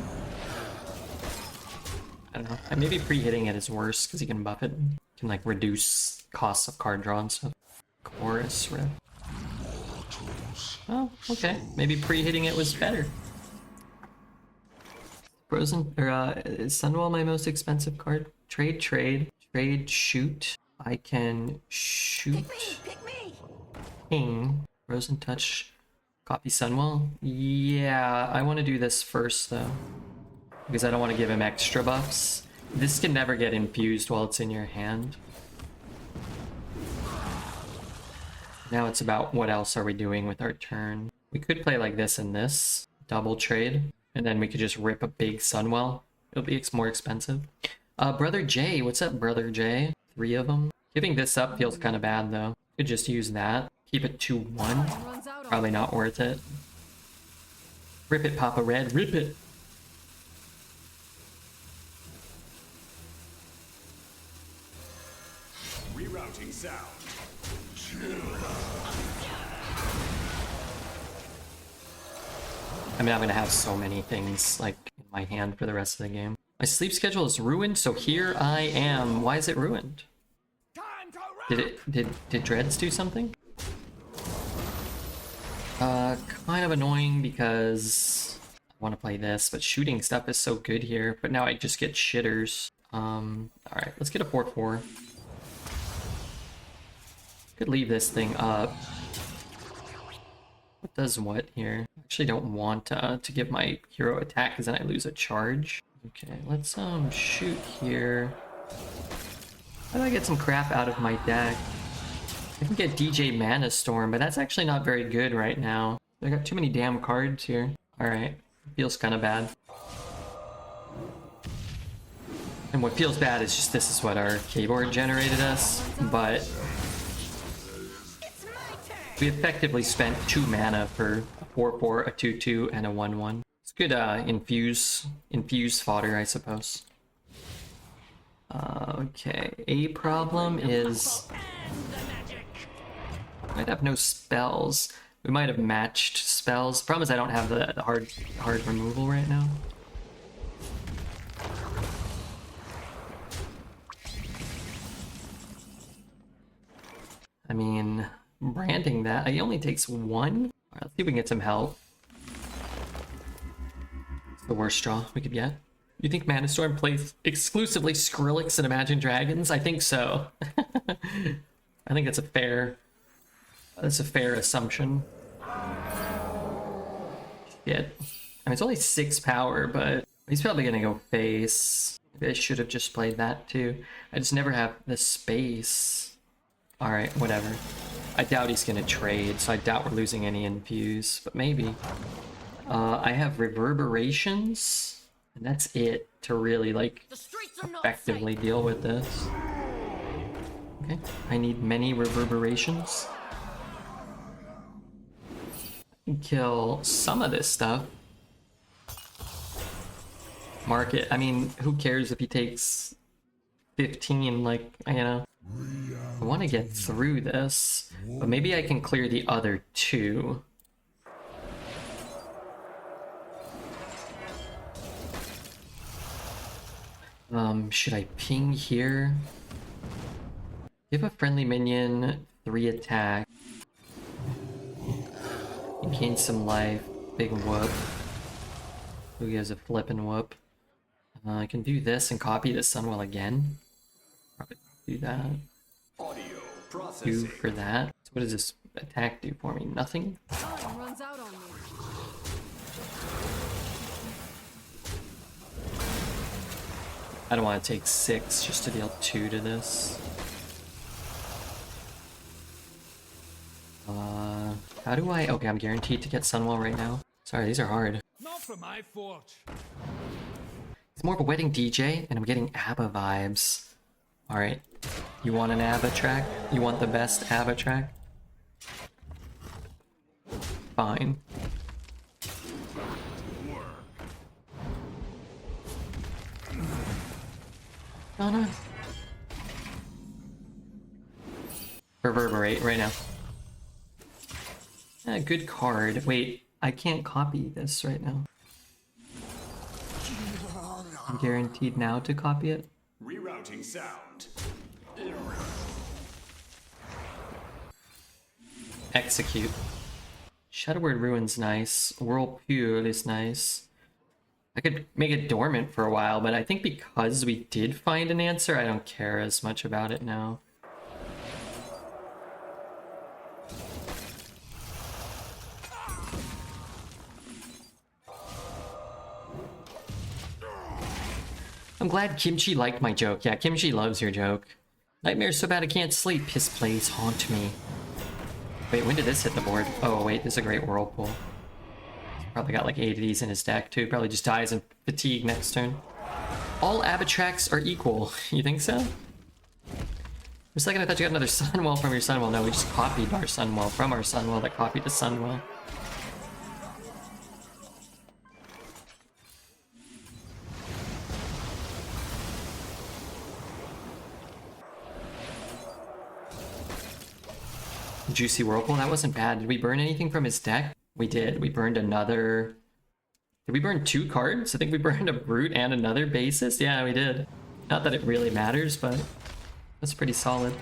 I don't know. Maybe pre-hitting it is worse because you can buff it. You can like reduce costs of card draw and stuff. Chorus riff. Oh, okay. Maybe pre-hitting it was better. Frozen or is Sunwell my most expensive card? Trade, shoot. I can shoot. Pick me. Ping. Frozen touch. Copy Sunwell. Yeah, I want to do this first though, because I don't want to give him extra buffs. This can never get infused while it's in your hand. Now it's about what else are we doing with our turn. We could play like this and this. Double trade. And then we could just rip a big Sunwell. It'll be more expensive. Brother J. What's up, Brother J? 3 of them. Giving this up feels kind of bad though. Could just use that. Keep it 2-1. Probably not worth it. Rip it, Papa Red. Rip it. Rerouting sound. I mean, I'm gonna have so many things like in my hand for the rest of the game. My sleep schedule is ruined, so here I am. Why is it ruined? Did Dreads do something? Kind of annoying because I want to play this, but shooting stuff is so good here. But now I just get shitters. Alright, let's get a 4-4. Could leave this thing up. What does what here? I actually don't want to give my hero attack because then I lose a charge. Okay, let's shoot here. How do I get some crap out of my deck? I can get DJ Mana Storm, but that's actually not very good right now. I got too many damn cards here. Alright, feels kind of bad. And what feels bad is just this is what our keyboard generated us, but we effectively spent 2 mana for a 4-4, a 2-2, and a 1-1. It's good infuse fodder, I suppose. Okay, a problem is I might have no spells. We might have matched spells. Problem is I don't have the hard removal right now. I mean, branding that, it only takes one. All right, let's see if we can get some help. It's the worst draw we could get. You think Mana Storm plays exclusively Skrillex and Imagine Dragons? I think so. I think that's a fair assumption. Shit. I mean, it's only 6 power, but he's probably gonna go face. Maybe I should have just played that too. I just never have the space. Alright, whatever. I doubt he's gonna trade, so I doubt we're losing any infuse, but maybe. I have reverberations, and that's it to really, like, effectively deal with this. Okay, I need many reverberations. Kill some of this stuff. Mark it. I mean, who cares if he takes 15, like, you know. I want to get through this, but maybe I can clear the other 2. Should I ping here? Give a friendly minion 3 attack. You gain some life. Big whoop. Who gives a flippin' whoop? I can do this and copy the Sunwell again. Probably do that. Audio 2 processing. for that. So what does this attack do for me? Nothing? Time runs out on me. I don't want to take 6 just to deal 2 to this. How do I... Okay, I'm guaranteed to get Sunwell right now. Sorry, these are hard. Not for my forge. It's more of a wedding DJ, and I'm getting ABBA vibes. Alright. You want an ABBA track? You want the best ABBA track? Fine. No. Reverberate right now. Good card. Wait, I can't copy this right now. I'm guaranteed now to copy it. Rerouting sound. Execute. Shadowward Ruin's nice. Whirlpool is nice. I could make it dormant for a while, but I think because we did find an answer, I don't care as much about it now. I'm glad Kimchi liked my joke. Yeah, Kimchi loves your joke. Nightmares so bad I can't sleep. His plays haunt me. Wait, when did this hit the board? Oh, wait, this is a great Whirlpool. Probably got like 8 of these in his deck, too. Probably just dies in fatigue next turn. All Abatraks are equal. You think so? For a second, I thought you got another Sunwell from your Sunwell. No, we just copied our Sunwell from our Sunwell that copied the Sunwell. Juicy Whirlpool, that wasn't bad. Did we burn anything from his deck? We did. We burned another... Did we burn 2 cards? I think we burned a Brute and another Basis. Yeah, we did. Not that it really matters, but that's pretty solid.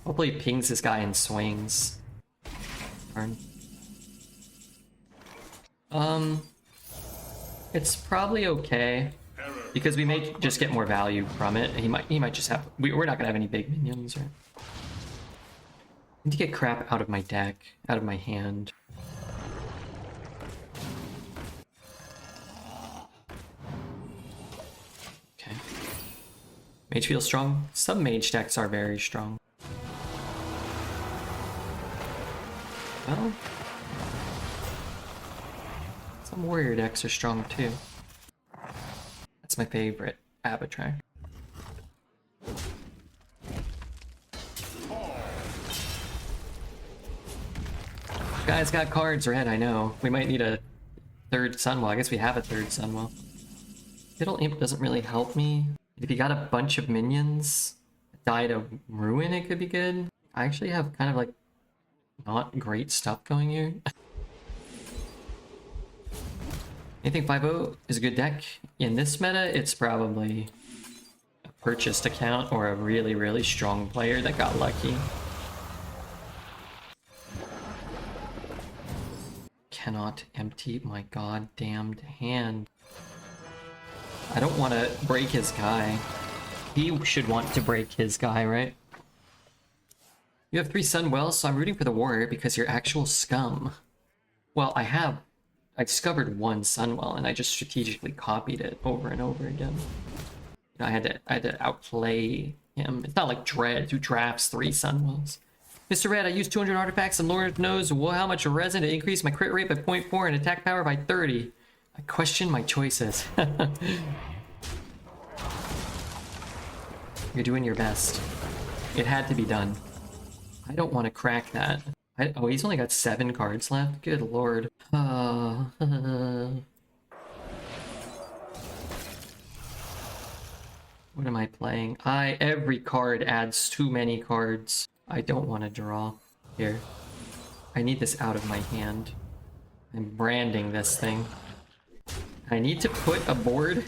Hopefully it pings this guy and swings. Darn. It's probably okay. Because we may just get more value from it. He might just have... We're not gonna have any big minions, right? I need to get crap out of my deck, out of my hand. Okay. Mage feels strong. Some mage decks are very strong. Well, some warrior decks are strong too. That's my favorite Abatrak. Guys got cards red, I know. We might need a 3rd Sunwell. I guess we have a 3rd Sunwell. Fiddle Imp doesn't really help me. If you got a bunch of minions, die to Ruin, it could be good. I actually have kind of like not great stuff going here. I think 5-0 is a good deck. In this meta, it's probably a purchased account or a really, really strong player that got lucky. cannot empty my goddamned hand. I don't want to break his guy. He should want to break his guy, right? You have 3 Sunwells, so I'm rooting for the warrior because you're actual scum. Well, I discovered 1 Sunwell and I just strategically copied it over and over again. You know, I had to outplay him. It's not like Dread who drafts 3 Sunwells. Mr. Red, I used 200 artifacts and Lord knows how much resin to increase my crit rate by 0.4 and attack power by 30. I question my choices. You're doing your best. It had to be done. I don't want to crack that. Oh, he's only got 7 cards left? Good lord. What am I playing? Every card adds too many cards. I don't want to draw. Here. I need this out of my hand. I'm branding this thing. I need to put a board.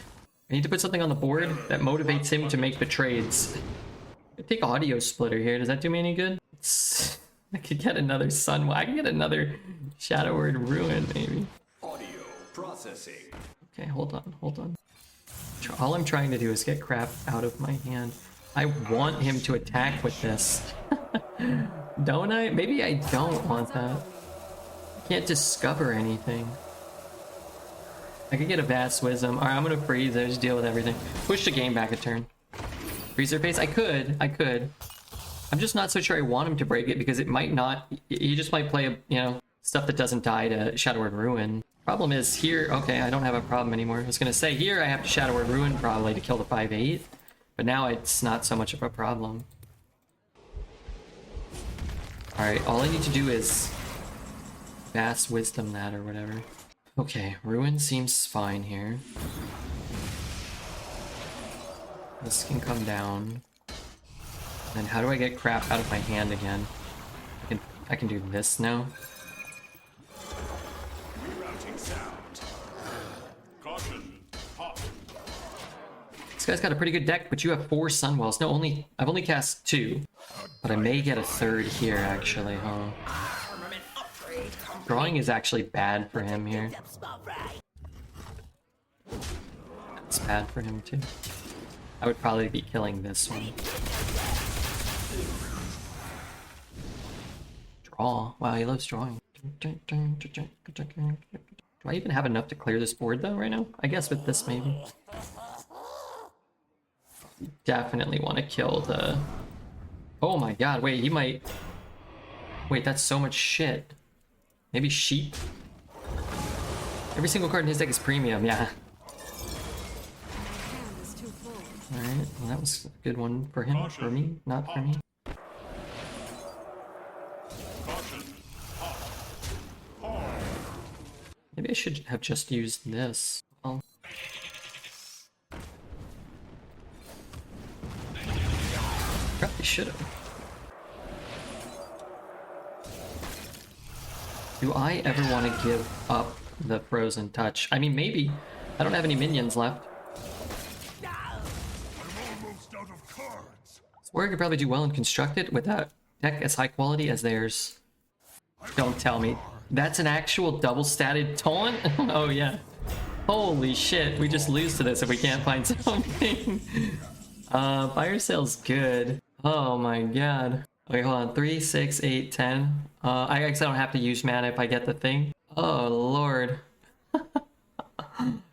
I need to put something on the board that motivates him to make the trades. I take Audio Splitter here. Does that do me any good? I could get another Sun. I could get another Shadow Word Ruin, maybe. Audio processing. Okay, hold on. All I'm trying to do is get crap out of my hand. I want him to attack with this. Don't I? Maybe I don't want that. I can't discover anything. I could get a Vast Wisdom. Alright, I'm gonna freeze. I just deal with everything. Push the game back a turn. Freezer pace? I could. I'm just not so sure I want him to break it because it might not. He just might play, you know, stuff that doesn't die to Shadow Word Ruin. Problem is here, okay, I don't have a problem anymore. I was gonna say here I have to Shadow Word Ruin probably to kill the 5/8, but now it's not so much of a problem. Alright, all I need to do is Vast Wisdom that or whatever. Okay, Ruin seems fine here. This can come down. Then how do I get crap out of my hand again? I can do this now. Rerouting sound. Caution. Hot. This guy's got a pretty good deck, but you have 4 Sunwells. No, I've only cast 2. But I may get a 3rd here, actually, huh? Drawing is actually bad for him here. It's bad for him, too. I would probably be killing this one. Draw. Wow, he loves drawing. Do I even have enough to clear this board, though, right now? I guess with this, maybe. Definitely want to kill the... Oh my god, wait, he might... Wait, that's so much shit. Maybe Sheep? Every single card in his deck is premium, yeah. Alright, well that was a good one for him. For me? Not for me. Maybe I should have just used this. Well... Probably should have. Do I ever want to give up the Frozen Touch? I mean, maybe. I don't have any minions left. This warrior could probably do well in Constructed with that deck as high quality as theirs. Don't tell me. That's an actual double-statted taunt? Oh, yeah. Holy shit, we just lose to this if we can't find something. Fire Sale's good. Oh my god. Okay, hold on. 3, 6, 8, 10. I guess I don't have to use mana if I get the thing. Oh, lord.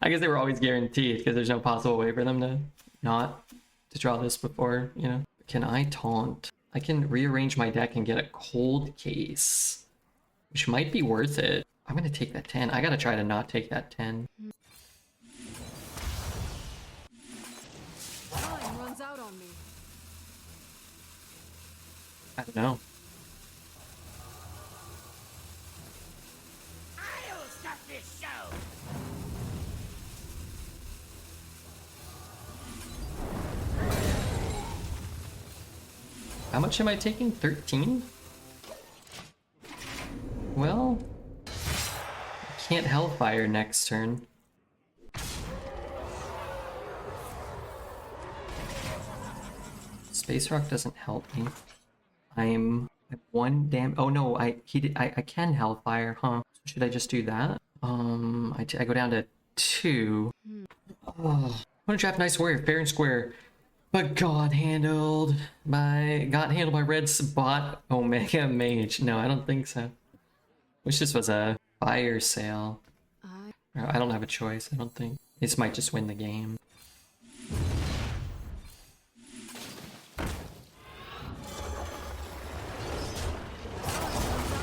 I guess they were always guaranteed because there's no possible way for them to not to draw this before, you know. Can I taunt? I can rearrange my deck and get a cold case, which might be worth it. I'm gonna take that 10. I gotta try to not take that 10. Time runs out on me. I don't know. I'll stop this show. How much am I taking? 13? Well, I can't Hellfire next turn. Space Rock doesn't help me. I One damn. Oh no, I can Hellfire, huh? Should I just do that? I go down to 2. Oh, I want to draft Nice Warrior, fair and square, but got handled by Red's bot Omega Mage. No, I don't think so. Wish this was a fire sale. I don't have a choice. I don't think this might just win the game.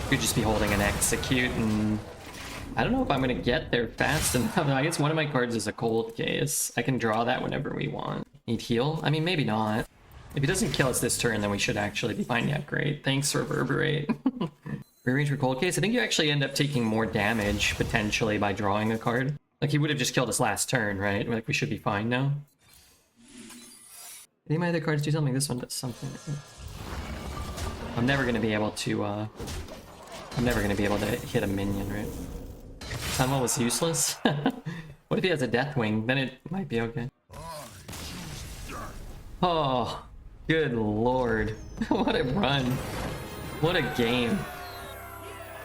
Could just be holding an execute, and I don't know if I'm gonna get there fast enough. I guess one of my cards is a cold case. I can draw that whenever we want. Need heal? I mean, maybe not. If he doesn't kill us this turn, then we should actually be fine. Yeah, great. Thanks, Reverberate. Rearrange for cold case. I think you actually end up taking more damage potentially by drawing a card. Like he would have just killed us last turn, right? Like we should be fine now. Any of my other cards do something? This one does something. I'm never gonna be able to. I'm never gonna be able to hit a minion, right? Sunwell was useless. What if he has a Deathwing? Then it might be okay. Oh, good lord! What a run! What a game!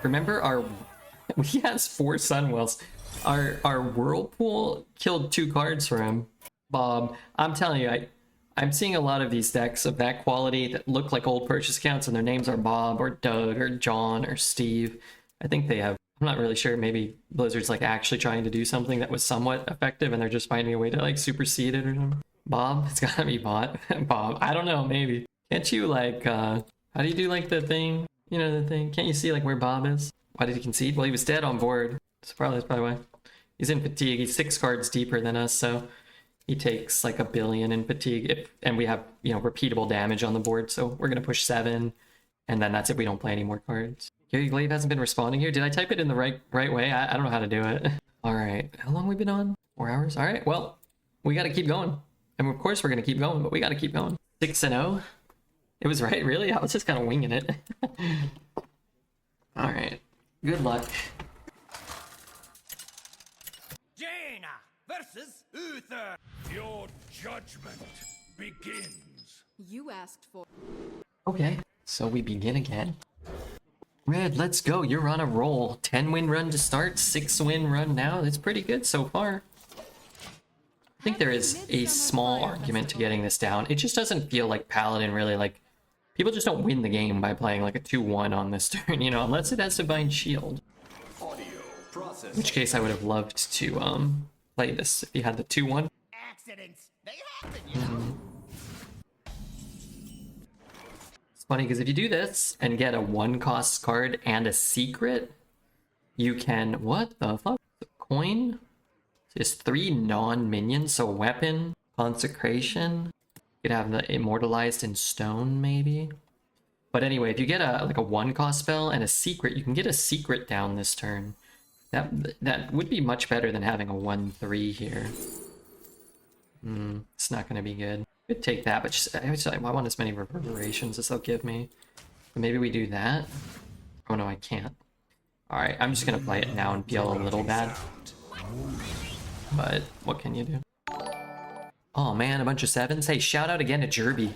Remember he has 4 Sunwells. Our Whirlpool killed 2 cards for him. Bob, I'm telling you, I'm seeing a lot of these decks of that quality that look like old purchase accounts and their names are Bob or Doug or John or Steve. I think they have, I'm not really sure, maybe Blizzard's like actually trying to do something that was somewhat effective and they're just finding a way to like supersede it or something. Bob, it's gotta be Bob. Bob, I don't know, maybe. Can't you like, how do you do like the thing? You know the thing? Can't you see like where Bob is? Why did he concede? Well, he was dead on board. That's probably why. He's in fatigue. He's 6 cards deeper than us, so he takes like 1 billion in fatigue, and we have, you know, repeatable damage on the board, so we're gonna push 7, and then that's it. We don't play any more cards. Gary Glaive hasn't been responding here. Did I type it in the right way? I don't know how to do it. All right, how long have we been on? 4 hours. All right, well, we got to keep going. I mean, of course we're gonna keep going, but we got to keep going. 6-0. It was right, really? I was just kind of winging it. All right, good luck. Jaina versus Uther. Your judgment begins. You asked for. Okay, so we begin again. Red, let's go. You're on a roll. 10-win run to start, 6-win run now. That's pretty good so far. I think there is a small argument to getting this down. It just doesn't feel like Paladin really, like, people just don't win the game by playing like a 2-1 on this turn, you know, unless it has Divine Shield. In which case I would have loved to play this if you had the 2-1. Accidents, they happen, you know. It's funny because if you do this and get a 1-cost card and a secret, you can, what the fuck? Coin? Just 3 non-minions, so weapon, consecration. You could have the immortalized in stone, maybe. But anyway, if you get a like a 1-cost spell and a secret, you can get a secret down this turn. That would be much better than having a 1-3 here. It's not going to be good. Could take that, but just, I want as many reverberations as they'll give me. But maybe we do that. Oh no, I can't. All right, I'm just going to play it now and feel a little bad. But what can you do? Oh man, a bunch of 7s. Hey, shout out again to Jerby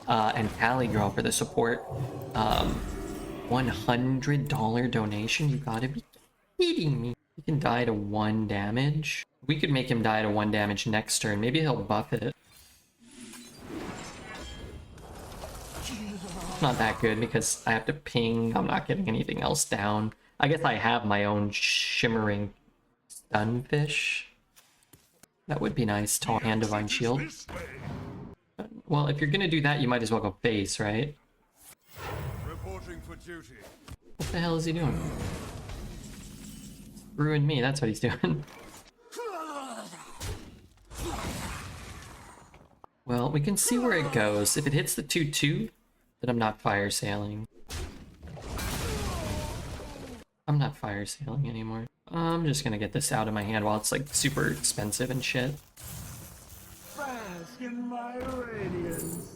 and Callie Girl for the support. $100 donation. You gotta be kidding me. He can die to 1 damage. We could make him die to 1 damage next turn. Maybe he'll buff it. Not that good because I have to ping. I'm not getting anything else down. I guess I have my own shimmering stunfish. That would be nice. Taunt and Divine Shield. Well, if you're gonna do that, you might as well go face, right? Reporting for duty. What the hell is he doing? Ruin me, that's what he's doing. Well, we can see where it goes. If it hits the 2-2, then I'm not fire sailing. I'm not fire sailing anymore. I'm just gonna get this out of my hand while it's like super expensive and shit. Bask in my radiance.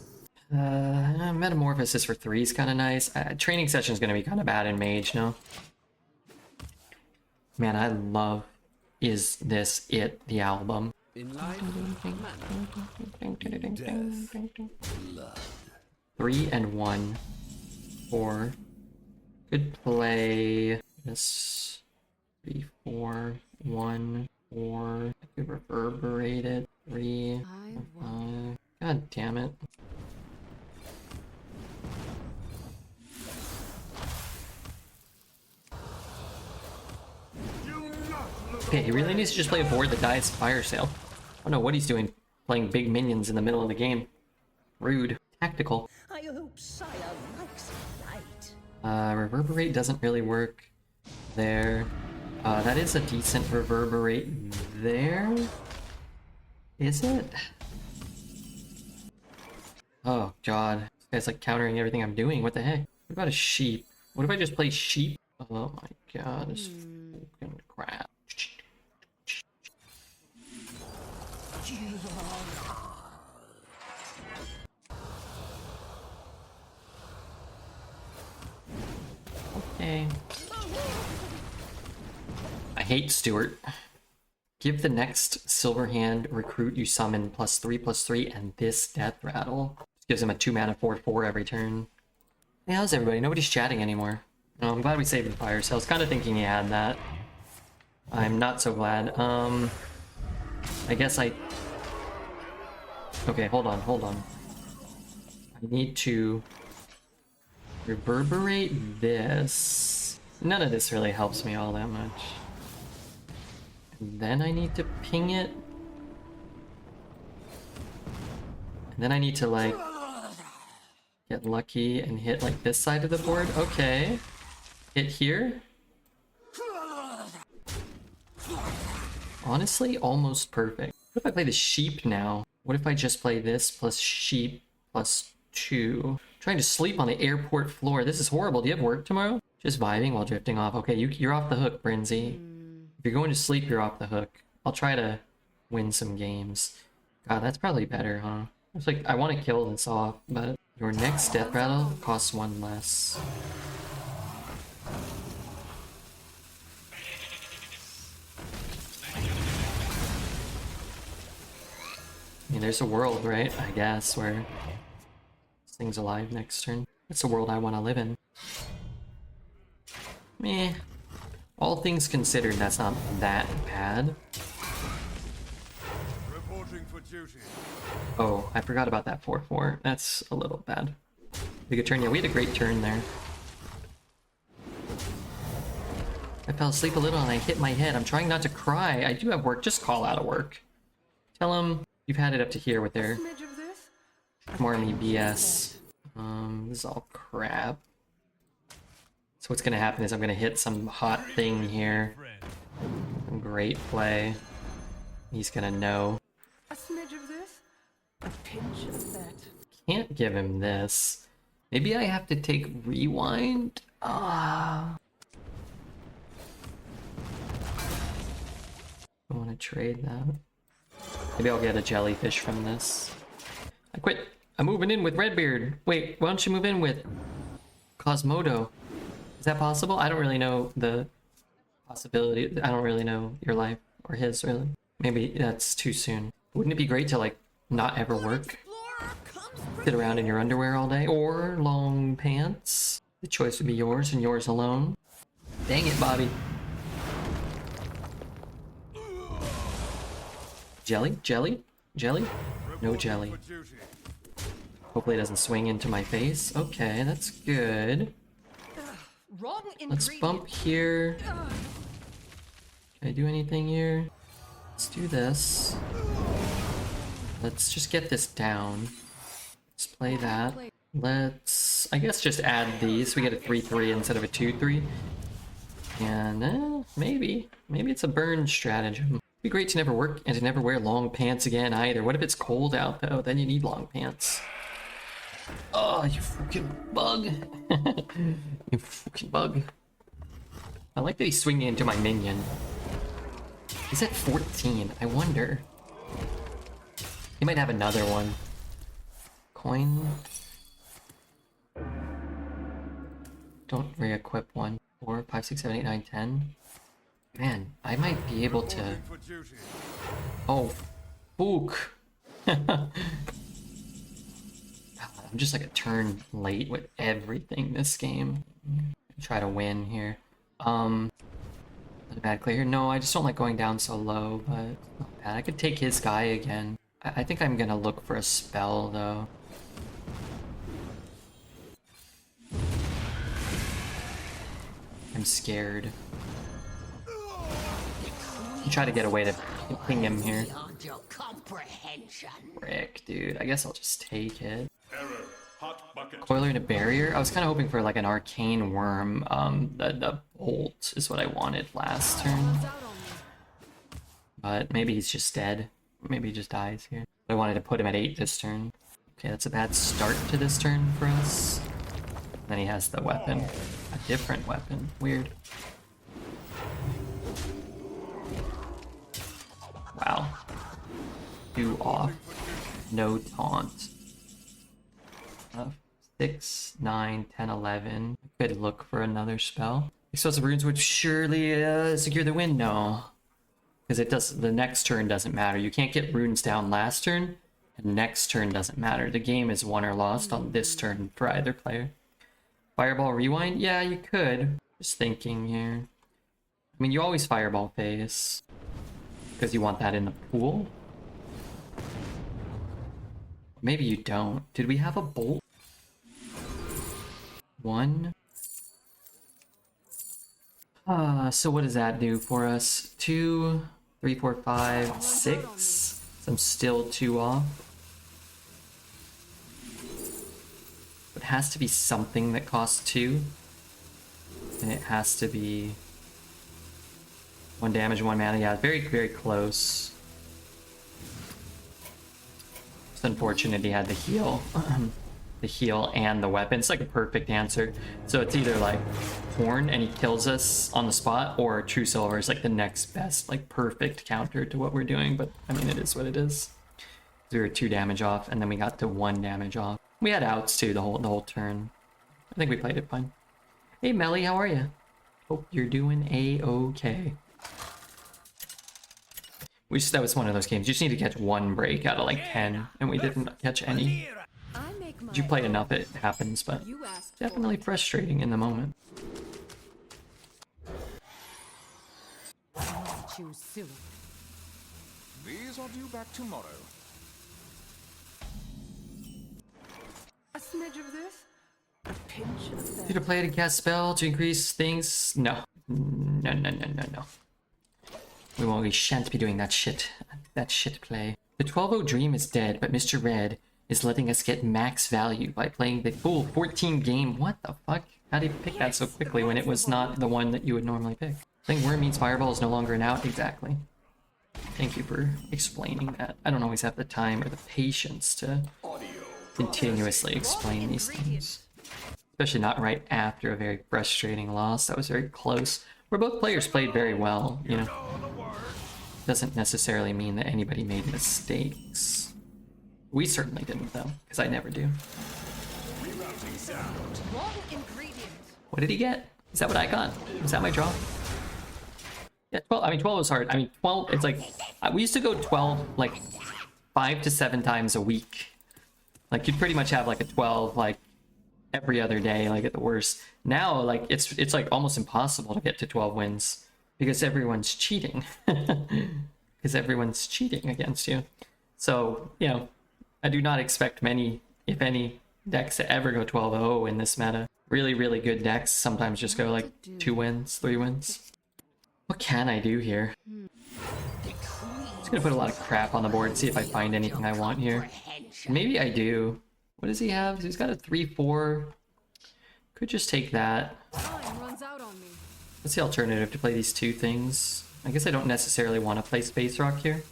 Metamorphosis for 3 is kind of nice. Training session is gonna be kind of bad in Mage, no? Man, I love Is This It, the album. In life, 3 and 1 for Could play this 3, 4, 1, 4. I could reverberate it. 3, 5. God damn it. Okay, he really needs to just play a board that dies fire sale. I don't know what he's doing, playing big minions in the middle of the game. Rude. Tactical. I hope Sire likes it right. Reverberate doesn't really work there. That is a decent reverberate there. Is it? Oh god. This guy's like countering everything I'm doing. What the heck? What about a sheep? What if I just play sheep? Oh my god, this fucking crap. Okay. I hate Stuart. Give the next silver hand recruit you summon +3/+3 and this death rattle. Just gives him a 2 mana 4/4 every turn. Hey, how's everybody? Nobody's chatting anymore. Oh, I'm glad we saved the fire, so I was kind of thinking he had that. I'm not so glad. I guess I... Okay, hold on. I need to reverberate this. None of this really helps me all that much. And then I need to ping it. And then I need to, like, get lucky and hit, like, this side of the board. Okay. Hit here. Honestly, almost perfect. What if I play the sheep now? What if I just play this plus sheep +2? Trying to sleep on the airport floor. This is horrible. Do you have work tomorrow? Just vibing while drifting off. Okay, you're off the hook, Brinzy. If you're going to sleep, you're off the hook. I'll try to win some games. God, that's probably better, huh? It's like, I want to kill this off, but your next death rattle costs 1 less. I mean, there's a world, right? I guess, where this thing's alive next turn. That's the world I want to live in. Meh. All things considered, that's not that bad. Reporting for duty. Oh, I forgot about that 4/4. That's a little bad. We could turn, yeah, we had a great turn there. I fell asleep a little and I hit my head. I'm trying not to cry. I do have work. Just call out of work. Tell them you've had it up to here with their smarmy BS. This is all crap. So what's gonna happen is I'm gonna hit some hot thing here. Some great play. He's gonna know. A smidge of this, a pinch of that. Can't give him this. Maybe I have to take rewind? Ah. I want to trade that. Maybe I'll get a jellyfish from this. I quit. I'm moving in with Redbeard. Wait, why don't you move in with Cosmodo? Is that possible? I don't really know the possibility. I don't really know your life or his, really. Maybe that's too soon. Wouldn't it be great to, like, not ever work? Sit around in your underwear all day? Or long pants? The choice would be yours and yours alone. Dang it, Bobby. Jelly? Jelly? Jelly? No jelly. Hopefully it doesn't swing into my face. Okay, that's good. Let's bump here. Can I do anything here? Let's do this. Let's just get this down. Let's play that. Let's, I guess, just add these. We get a 3/3 instead of a 2/3. And maybe it's a burn stratagem. It'd be great to never work and to never wear long pants again either. What if it's cold out though? Then you need long pants. Oh, you fucking bug. You fucking bug. I like that he's swinging into my minion. He's at 14. I wonder. He might have another one. Coin. Don't re-equip one. 4, 5, 6, 7, 8, 9, 10. Man, I might be able to... Oh, fuck. I'm just like a turn late with everything this game. Try to win here. Not a bad clear here. No, I just don't like going down so low, but not bad. I could take his guy again. I think I'm gonna look for a spell though. I'm scared. Try to get away to ping him here. Beyond your comprehension. Frick, dude. I guess I'll just take it. Error. Hot bucket. Coiler and a barrier? I was kind of hoping for like an arcane worm. The bolt is what I wanted last turn. Runs out on me. But maybe he's just dead. Maybe he just dies here. I wanted to put him at 8 this turn. Okay, that's a bad start to this turn for us. Then he has the weapon. A different weapon. Weird. Wow. 2 off. No taunt. 6, 9, 10, 11. I could look for another spell. Explosive runes would surely secure the win. No. Because it does. The next turn doesn't matter. You can't get runes down last turn, and next turn doesn't matter. The game is won or lost on this turn for either player. Fireball rewind? Yeah, you could. Just thinking here. I mean, you always fireball phase because you want that in the pool. Maybe you don't. Did we have a bolt? 1. So what does that do for us? 2, 3, 4, 5, 6. So I'm still 2 off. It has to be something that costs 2. And it has to be 1 damage, 1 mana. Yeah, very, very close. It's unfortunate he had the heal. The heal and the weapon. It's like a perfect answer. So it's either like Horn and he kills us on the spot, or True Silver is like the next best, like perfect counter to what we're doing. But I mean, it is what it is. We were 2 damage off, and then we got to 1 damage off. We had outs too the whole turn. I think we played it fine. Hey Melly, how are you? Hope you're doing a-okay. That was one of those games. You just need to catch 1 break out of like 10, and we didn't catch any. I make my You play enough, it happens, but You asked definitely frustrating in the moment. choose soon. These are due back tomorrow. A smidge of this, a pinch of that. Did you play to cast spell to increase things? No. No. We shan't be doing that shit. That shit play. The 12-0 dream is dead, but Mr. Red is letting us get max value by playing the full 14 game. What the fuck? How did you pick that so quickly when it was not the one that you would normally pick? I think Worm means Fireball is no longer an out. Exactly. Thank you for explaining that. I don't always have the time or the patience to continuously explain these things. Especially not right after a very frustrating loss. That was very close. Where both players played very well, you know. Doesn't necessarily mean that anybody made mistakes. We certainly didn't, though, because I never do. Wrong ingredient. What did he get? Is that what I got? Was that my draw? Yeah, 12. I mean, 12 was hard. I mean, 12, it's like, we used to go 12, like, 5 to 7 times a week. Like, you'd pretty much have, like, a 12, like, every other day, like, at the worst. Now, like, it's like, almost impossible to get to 12 wins. Because everyone's cheating. Because everyone's cheating against you. So, you know, I do not expect many, if any, decks to ever go 12-0 in this meta. Really, really good decks sometimes just go like 2 wins, 3 wins. What can I do here? Just gonna put a lot of crap on the board and see if I find anything I want here. Maybe I do. What does he have? He's got a 3-4. Could just take that. Time runs out on me. What's the alternative to play these 2 things? I guess I don't necessarily want to play Space Rock here.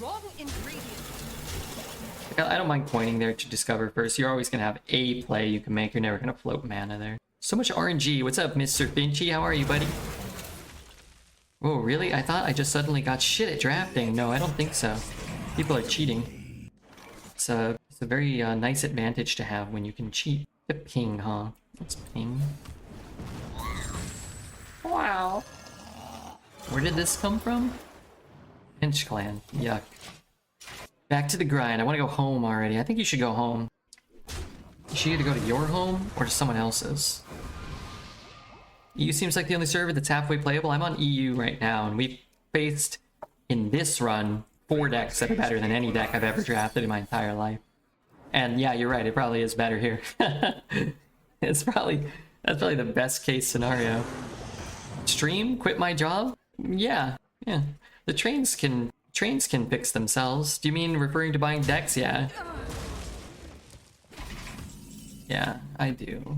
Wrong ingredient. Like, I don't mind pointing there to discover first. You're always going to have a play you can make. You're never going to float mana there. So much RNG. What's up, Mr. Finchy? How are you, buddy? Whoa, really? I thought I just suddenly got shit at drafting. No, I don't think so. People are cheating. It's a very nice advantage to have when you can cheat. The ping, huh? Let's ping. Wow. Where did this come from? Pinch Clan. Yuck. Back to the grind. I want to go home already. I think you should go home. Is she gonna go to your home or to someone else's? EU seems like the only server that's halfway playable. I'm on EU right now, and we've faced in this run 4 decks that are better than any deck I've ever drafted in my entire life. And yeah, you're right, it probably is better here. That's probably the best case scenario. Stream? Quit my job? Yeah. The trains can fix themselves. Do you mean referring to buying decks? Yeah. Yeah, I do.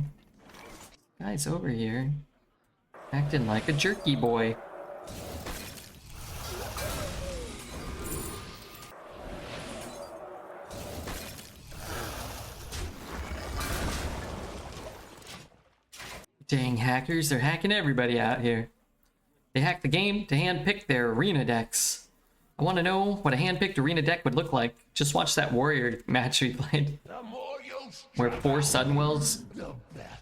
Guy's over here. Acting like a jerky boy. Dang hackers, they're hacking everybody out here. They hacked the game to handpick their arena decks. I want to know what a handpicked arena deck would look like. Just watch that warrior match we played, where 4 Sunwells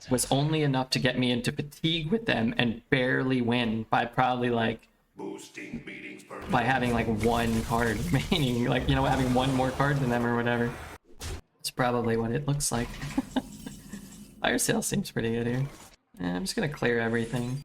was only enough to get me into fatigue with them and barely win by probably like by having like 1 card remaining, like, you know, having 1 more card than them or whatever. That's probably what it looks like. Fire sale seems pretty good here. I'm just gonna clear everything.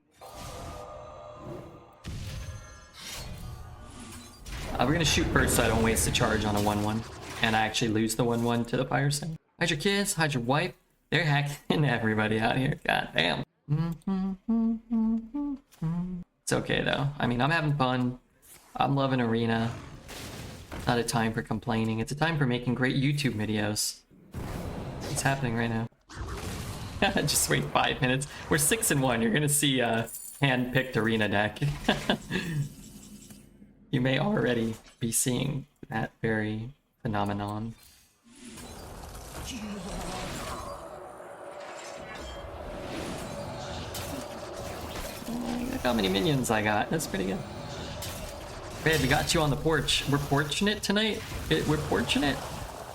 We're gonna shoot first so I don't waste a charge on a 1-1. And I actually lose the 1-1 to the fire sale. Hide your kids, hide your wife. They're hacking everybody out here. God damn. It's okay though. I mean, I'm having fun. I'm loving Arena. Not a time for complaining. It's a time for making great YouTube videos. It's happening right now. Just wait 5 minutes. We're 6-1. You're gonna see a hand-picked Arena deck. You may already be seeing that very phenomenon. Look how many minions I got. That's pretty good. Babe, we got you on the porch. We're fortunate tonight? We're fortunate?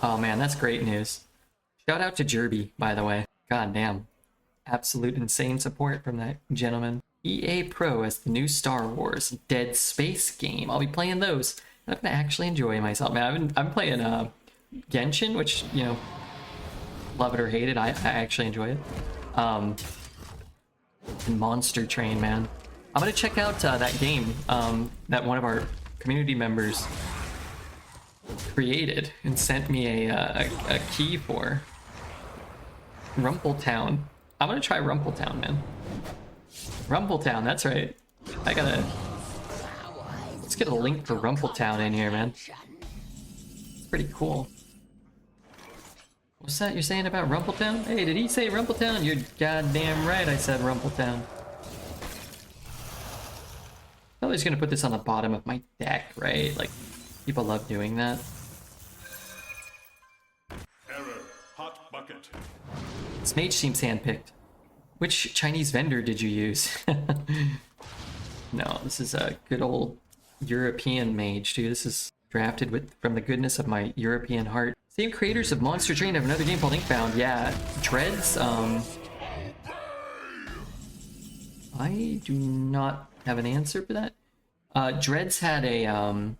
Oh man, that's great news. Shout out to Jerby, by the way. God damn. Absolute insane support from that gentleman. EA Pro as the new Star Wars Dead Space game. I'll be playing those. I'm gonna actually enjoy myself. Man, I'm playing Genshin, which, you know, love it or hate it, I actually enjoy it. And Monster Train, man. I'm gonna check out that game that one of our community members created and sent me a key for. Rumpletown. I'm gonna try Rumpletown, man. Rumpletown, that's right. Let's get a link for Rumpletown in here, man. It's pretty cool. What's that you're saying about Rumpletown? Hey, did he say Rumpletown? You're goddamn right I said Rumpletown. I'm just gonna put this on the bottom of my deck, right? Like, people love doing that. Error. Hot bucket. This mage seems handpicked. Which Chinese vendor did you use? No, this is a good old European mage, dude. This is drafted from the goodness of my European heart. Same creators of Monster Train have another game called Inkbound. Yeah, Dreads, I do not have an answer for that. Dreads had a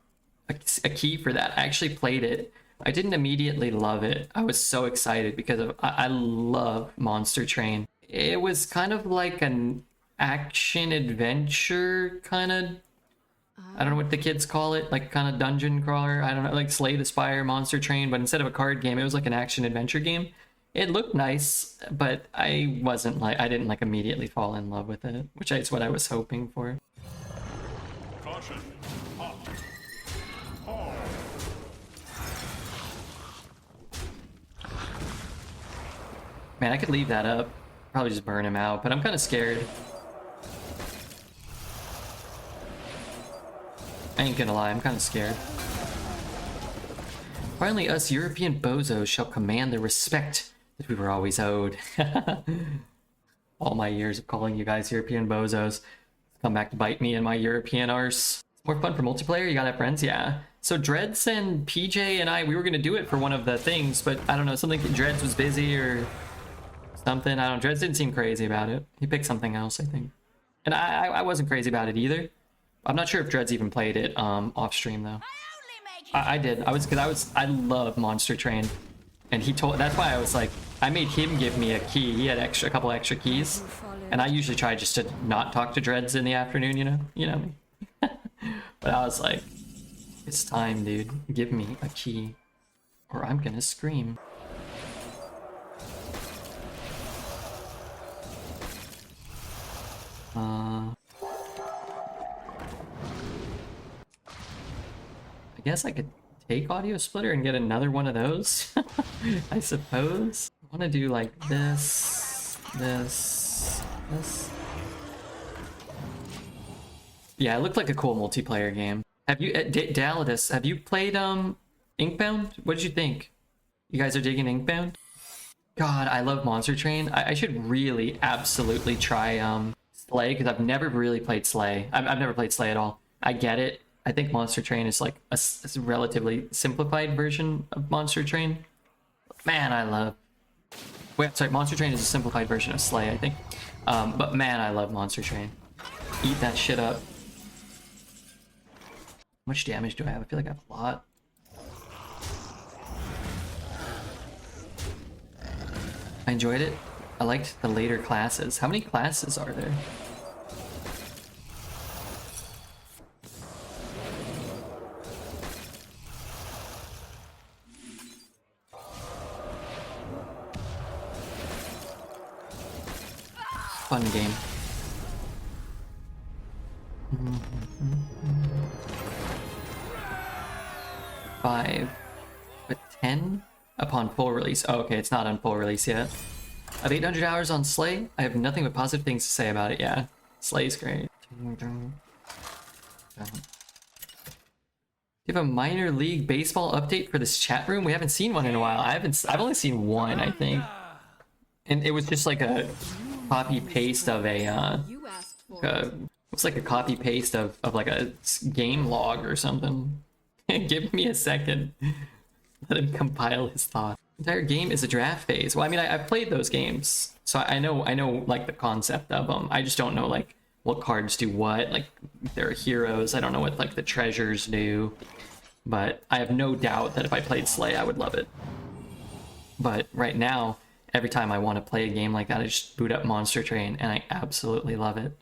key for that. I actually played it. I didn't immediately love it. I was so excited because I love Monster Train. It was kind of like an action adventure kind of, I don't know what the kids call it, like kind of dungeon crawler. I don't know, like Slay the Spire, Monster Train, but instead of a card game, it was like an action adventure game. It looked nice, but I didn't like immediately fall in love with it, which is what I was hoping for. Caution. Hot. Man, I could leave that up. Probably just burn him out, but I'm kind of scared. I ain't gonna lie, I'm kind of scared. Finally, us European bozos shall command the respect that we were always owed. All my years of calling you guys European bozos come back to bite me in my European arse. It's more fun for multiplayer, you gotta have friends, yeah. So Dreads and PJ and we were gonna do it for one of the things, but I don't know, something Dreads was busy or something. I don't know, Dreads didn't seem crazy about it. He picked something else, I think. And I wasn't crazy about it either. I'm not sure if Dreads even played it off stream though. I did. I love Monster Train. And he told, that's why I was like, I made him give me a key. He had a couple extra keys, and I usually try just to not talk to dreads in the afternoon. You know me. But I was like, it's time, dude. Give me a key, or I'm gonna scream. I guess I could take audio splitter and get another one of those. I suppose. I want to do like this. Yeah, it looked like a cool multiplayer game. Have you, Dalidus, have you played Inkbound? What did you think? You guys are digging Inkbound? God, I love Monster Train. I should really absolutely try Slay, because I've never really played Slay. I've never played Slay at all. I get it. I think Monster Train is like a relatively simplified version of Monster Train. Man, I love... Wait, sorry, Monster Train is a simplified version of Slay, I think. But man, I love Monster Train. Eat that shit up. How much damage do I have? I feel like I have a lot. I enjoyed it. I liked the later classes. How many classes are there? Fun game. Five, but 10 upon full release. Oh, okay, it's not on full release yet. I have 800 hours on Slay. I have nothing but positive things to say about it. Yeah, Slay's great. Do you have a minor league baseball update for this chat room? We haven't seen one in a while. I've only seen one, I think, and it was just like a copy paste of a You asked for it. looks like a copy paste of like a game log or something. Give me a second. Let him compile his thoughts. The entire game is a draft phase. Well, I mean, I've played those games, so I know like the concept of them. I just don't know like what cards do what. Like there are heroes. I don't know what like the treasures do. But I have no doubt that if I played Slay, I would love it. But right now, every time I want to play a game like that, I just boot up Monster Train, and I absolutely love it.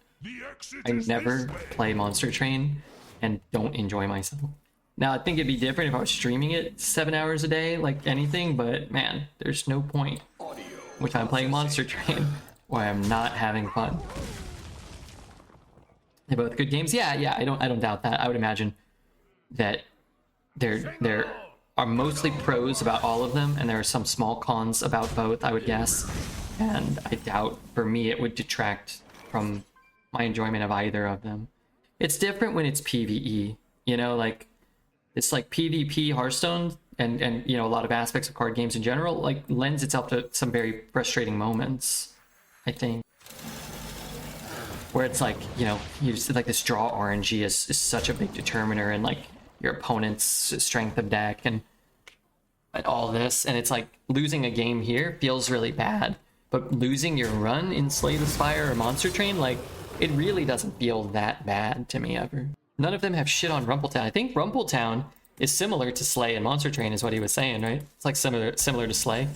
I never play Monster Train and don't enjoy myself. Now, I think it'd be different if I was streaming it 7 hours a day, like anything, but man, there's no point which I'm playing Monster Train where I'm not having fun. They're both good games. Yeah, I don't doubt that. I would imagine that there are mostly pros about all of them, and there are some small cons about both, I would guess. And I doubt, for me, it would detract from my enjoyment of either of them. It's different when it's PvE, you know, like it's like PvP Hearthstone and you know, a lot of aspects of card games in general like lends itself to some very frustrating moments, I think, where it's like, you know, you just like this draw RNG is such a big determiner in like your opponent's strength of deck and all this, and it's like losing a game here feels really bad, but losing your run in Slay the Spire or Monster Train, like it really doesn't feel that bad to me ever. None of them have shit on Rumpletown. I think Rumpletown is similar to Slay and Monster Train is what he was saying, right? It's like similar to Slay.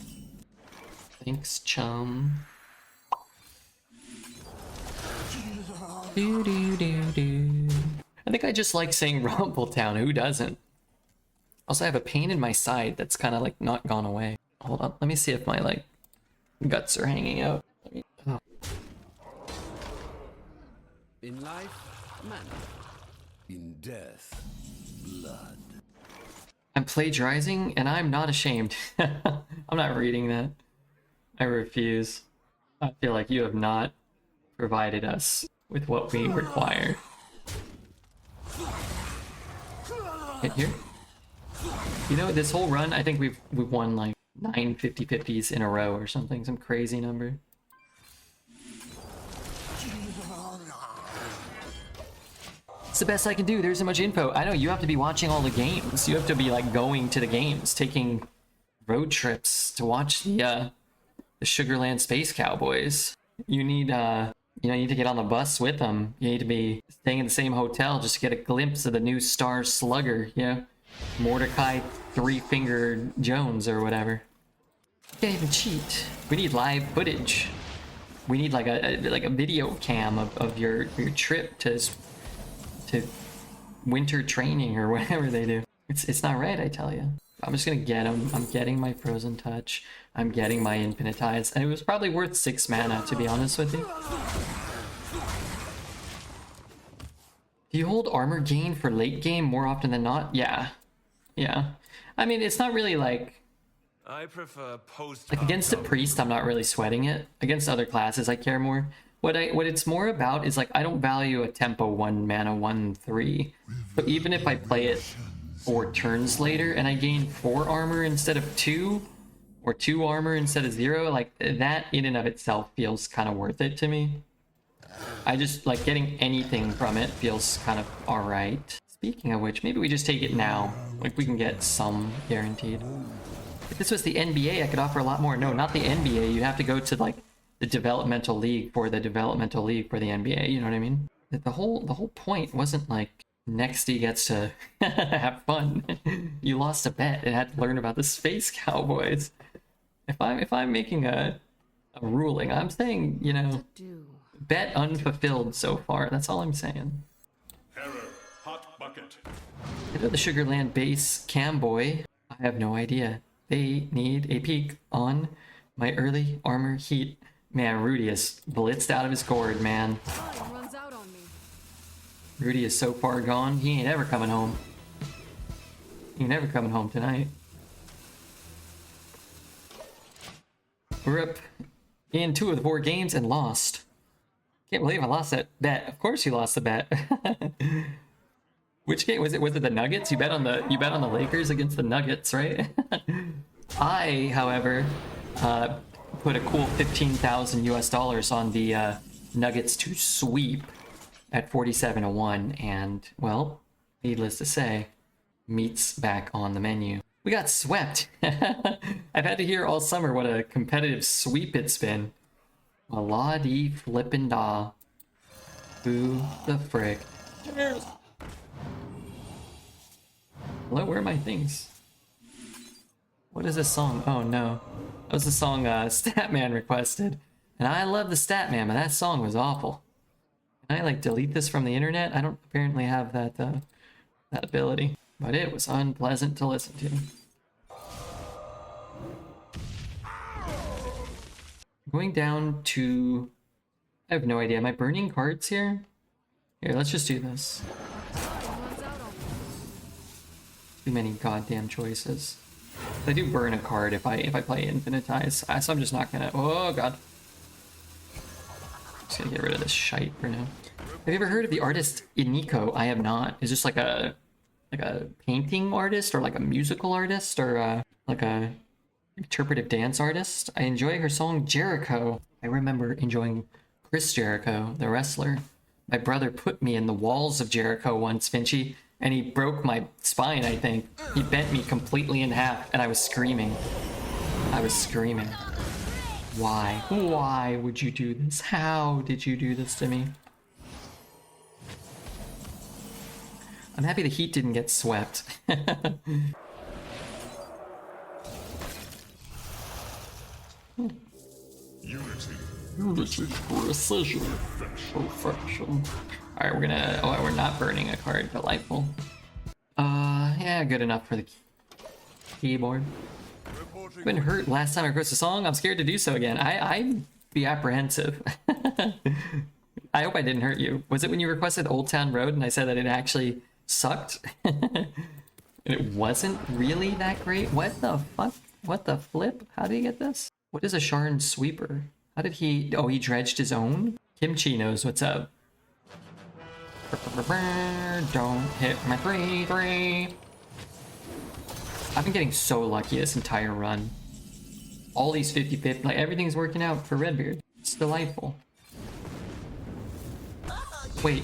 Thanks, chum. I think I just like saying Rumpletown. Who doesn't? Also, I have a pain in my side that's kind of like not gone away. Hold on. Let me see if my like guts are hanging out. Oh. In life, manner. In death, blood. I'm plagiarizing, and I'm not ashamed. I'm not reading that. I refuse. I feel like you have not provided us with what we require. Hit here. You know, this whole run, I think we've won like 9 50-50s in a row or something, some crazy number. It's the best I can do. There isn't much info. I know you have to be watching all the games. You have to be like going to the games, taking road trips to watch the Sugarland Space Cowboys. You need you need to get on the bus with them. You need to be staying in the same hotel just to get a glimpse of the new Star Slugger, you know? Mordecai Three-Fingered Jones or whatever. Can't even cheat. We need live footage. We need like a video cam of your trip to winter training or whatever they do. It's not right, I tell you. I'm just gonna get him. I'm getting my Frozen Touch. I'm getting my Infinitize. And it was probably worth 6 mana, to be honest with you. Do you hold armor gain for late game more often than not? Yeah. Yeah. I mean, it's not really like... I prefer post. Like against a priest, I'm not really sweating it. Against other classes, I care more. What it's more about is like, I don't value a tempo 1 mana 1/3. So even if I play it 4 turns later and I gain 4 armor instead of 2, or 2 armor instead of 0, like that in and of itself feels kind of worth it to me. I just like getting anything from it feels kind of alright. Speaking of which, maybe we just take it now. Like we can get some guaranteed. If this was the NBA, I could offer a lot more. No, not the NBA. You'd have to go to like the developmental league for the developmental league for the NBA. You know what I mean? The whole point wasn't like Nexty gets to have fun. You lost a bet and had to learn about the Space Cowboys. If I'm making a ruling, I'm saying, you know, bet unfulfilled so far. That's all I'm saying. Error. Hot bucket. I know the Sugarland base Camboy. I have no idea. They need a peek on my early armor heat. Man, Rudy is blitzed out of his gourd, man. Time runs out on me. Rudy is so far gone, he ain't ever coming home. He ain't ever coming home tonight. We're up in 2 of the 4 games and lost. Can't believe I lost that bet. Of course you lost the bet. Which game was it? Was it the Nuggets? You bet on the Lakers against the Nuggets, right? I, however, put a cool $15,000 on the Nuggets to sweep at 47-1, and well, needless to say, meat's back on the menu. We got swept. I've had to hear all summer what a competitive sweep it's been. La-dee flippin' da. Who the frick? Hello, where are my things? What is this song? Oh no. That was the song Statman requested. And I love the Statman, but that song was awful. Can I like delete this from the internet? I don't apparently have that that ability. But it was unpleasant to listen to. Going down to... I have no idea. Am I burning cards here? Here, let's just do this. Too many goddamn choices. I do burn a card if I play Infinitize, so I'm just not gonna... Oh god. Just gonna get rid of this shite for now. Have you ever heard of the artist Iniko? I have not. Is this like a painting artist or like a musical artist or like a interpretive dance artist? I enjoy her song Jericho. I remember enjoying Chris Jericho, the wrestler. My brother put me in the walls of Jericho once, Vinchy, and he broke my spine, I think. He bent me completely in half, and I was screaming. I was screaming. Why? Why would you do this? How did you do this to me? I'm happy the Heat didn't get swept. Unity, precision, perfection. Alright, we're gonna... Oh, we're not burning a card. Delightful. Yeah, good enough for the keyboard. I've been hurt last time I requested a song. I'm scared to do so again. I'd be apprehensive. I hope I didn't hurt you. Was it when you requested Old Town Road and I said that it actually sucked? And it wasn't really that great? What the fuck? What the flip? How did he get this? What is a Sharn Sweeper? How did he... Oh, he dredged his own? Kimchi knows what's up. Don't hit my 3/3. I've been getting so lucky this entire run. All these 50-50, like everything's working out for Redbeard. It's delightful. Wait,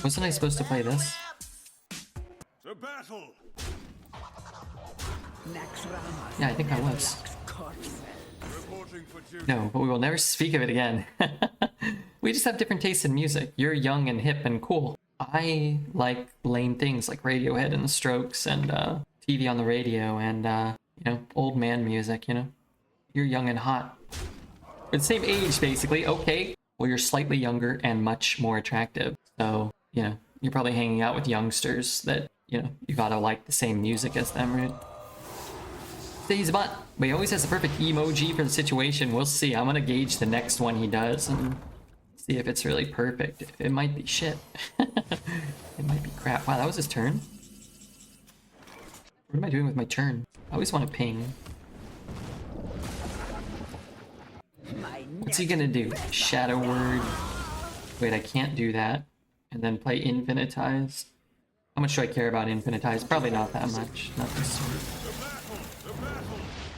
wasn't I supposed to play this? To battle. Yeah, I think I was. Reporting for duty. No, but we will never speak of it again. We just have different tastes in music. You're young and hip and cool. I like lame things like Radiohead and the Strokes and TV on the radio and, you know, old man music, you know? You're young and hot. We're the same age, basically. Okay. Well, you're slightly younger and much more attractive. So, you know, you're probably hanging out with youngsters that, you know, you gotta like the same music as them, right? He's a bot, but he always has the perfect emoji for the situation. We'll see. I'm gonna gauge the next one he does and see if it's really perfect. It might be shit. It might be crap. Wow, that was his turn? What am I doing with my turn? I always want to ping. What's he gonna do? Shadow Word. Wait, I can't do that. And then play Infinitize. How much do I care about Infinitize? Probably not that much. Not this turn.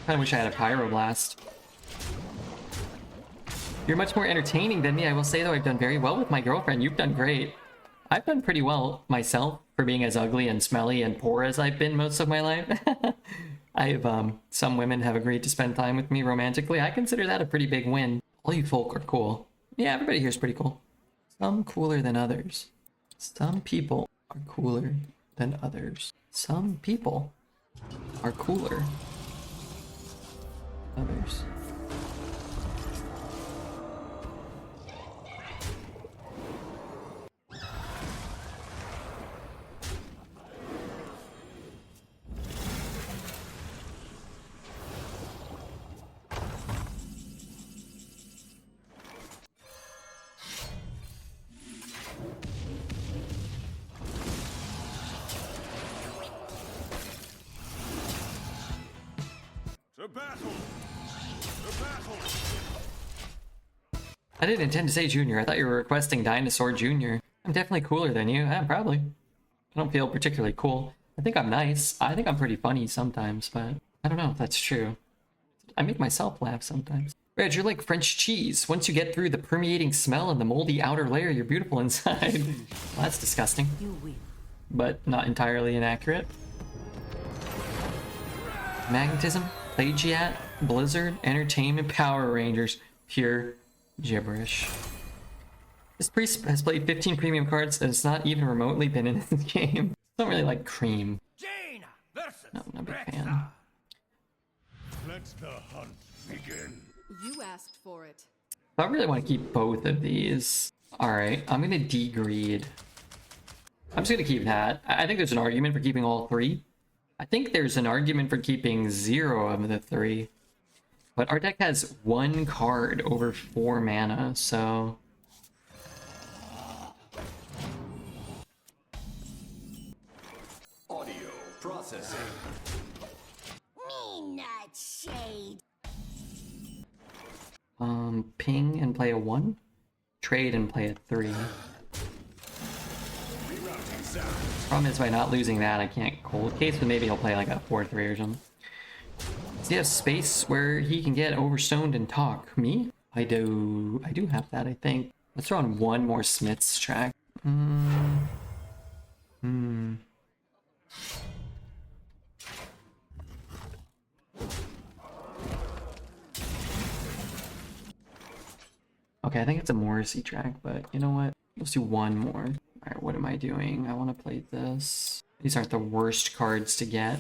Kinda wish I had a Pyroblast. You're much more entertaining than me. I will say, though, I've done very well with my girlfriend. You've done great. I've done pretty well myself for being as ugly and smelly and poor as I've been most of my life. Some women have agreed to spend time with me romantically. I consider that a pretty big win. All you folk are cool. Yeah, everybody here's pretty cool. Some cooler than others. Some people are cooler than others. Some people are cooler than others. To battle! To battle! I didn't intend to say Junior. I thought you were requesting Dinosaur Junior. I'm definitely cooler than you. Yeah, probably. I don't feel particularly cool. I think I'm nice. I think I'm pretty funny sometimes, but I don't know if that's true. I make myself laugh sometimes. Reg, you're like French cheese. Once you get through the permeating smell and the moldy outer layer, you're beautiful inside. Well, that's disgusting. You win. But not entirely inaccurate. Magnetism, Plagiat, Blizzard, Entertainment, Power Rangers. Pure gibberish. This priest has played 15 premium cards and it's not even remotely been in this game. I don't really like cream. Jaina versus No, I'm not a big fan. Let the hunt begin. You asked for it. I really want to keep both of these. Alright, I'm gonna degreed. I'm just gonna keep that. I think there's an argument for keeping all three. I think there's an argument for keeping 0 of the 3. But our deck has 1 card over 4 mana, so... Audio processing. Me not shade. Ping and play a 1. Trade and play a 3. Problem is, by not losing that, I can't cold case, but maybe he'll play like a 4-3 or something. Does he have space where he can get overstoned and talk? Me? I do have that, I think. Let's throw on one more Smith's track. Okay, I think it's a Morrissey track, but you know what? Let's do one more. Alright, what am I doing? I want to play this. These aren't the worst cards to get.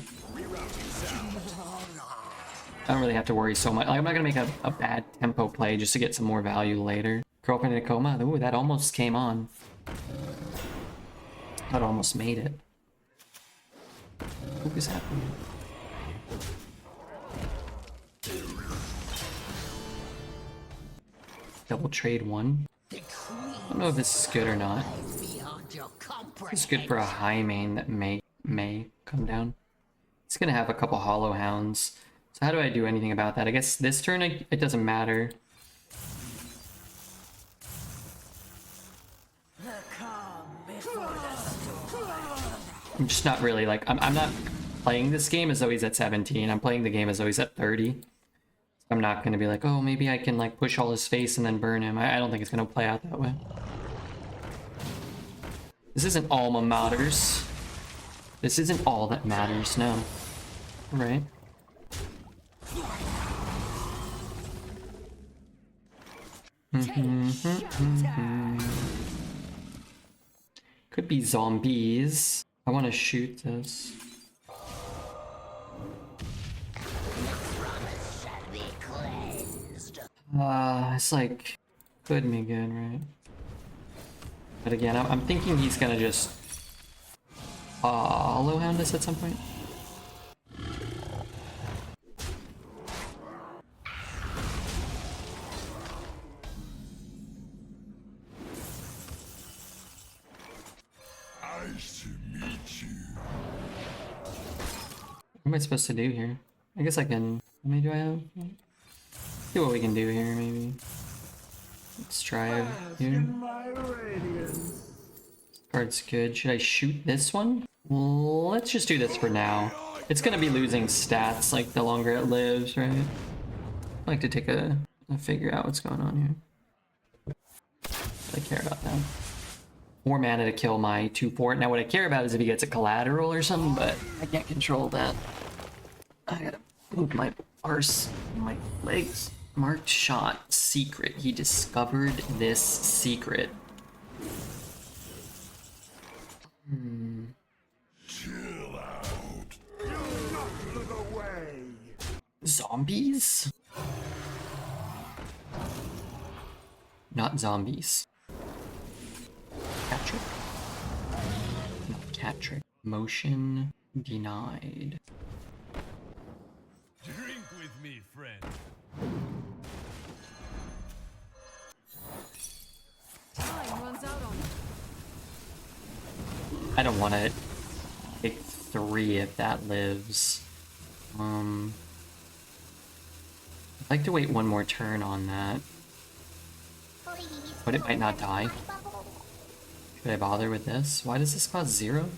I don't really have to worry so much. Like, I'm not going to make a bad tempo play just to get some more value later. Girlfriend in a coma? Ooh, that almost came on. That almost made it. What is happening? Double trade 1. I don't know if this is good or not. It's good for a high main that may come down. It's gonna have a couple hollow hounds. So how do I do anything about that? I guess this turn it doesn't matter. I'm just not really like I'm not playing this game as though he's at 17. I'm playing the game as though he's at 30. I'm not gonna be like, oh, maybe I can like push all his face and then burn him. I don't think it's gonna play out that way. This isn't alma matters. This isn't all that matters, no. Right? Could be zombies. I want to shoot this. It's like, could be good, right? But again, I'm thinking he's gonna just Hollow Hound us at some point. Nice to meet you. What am I supposed to do here? I guess I can. How many do I have? See what we can do here, maybe. Let's try here. Card's good. Should I shoot this one? Let's just do this for now. It's gonna be losing stats like the longer it lives, right? I like to take a figure out what's going on here. I care about that. 4 mana to kill my 2/4. Now what I care about is if he gets a collateral or something, but I can't control that. I gotta move my arse, my legs. Marked shot, secret. He discovered this secret. Chill out. You not look away. Zombies? Not zombies. Cat trick? Not cat trick. Motion denied. Drink with me, friend. Time runs out on you. I don't want to take 3 if that lives. I'd like to wait one more turn on that. But it might not die. Should I bother with this? Why does this cost 0?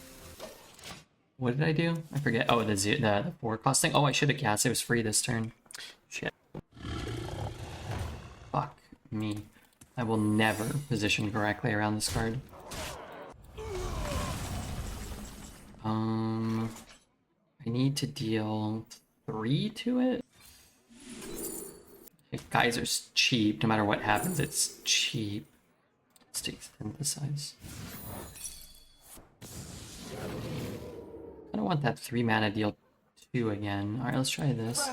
What did I do? I forget. Oh, the 4 costing. Oh, I should have cast. It was free this turn. Shit. Fuck me. I will never position correctly around this card. I need to deal 3 to it. If guys are cheap, no matter what happens, it's cheap. Let's take synthesize. I don't want that 3 mana deal 2 again. Alright, let's try this.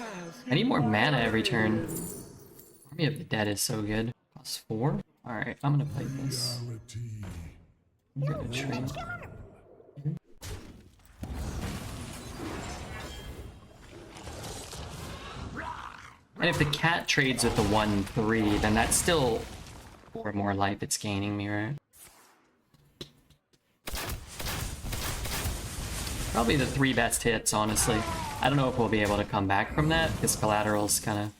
I need more mana every turn. Army of the Dead is so good. Costs 4? Alright, I'm gonna play this. I'm gonna trade. And if the cat trades with the 1/3, then that's still 4 more life it's gaining me, right? Probably the 3 best hits, honestly. I don't know if we'll be able to come back from that, because collateral's kind of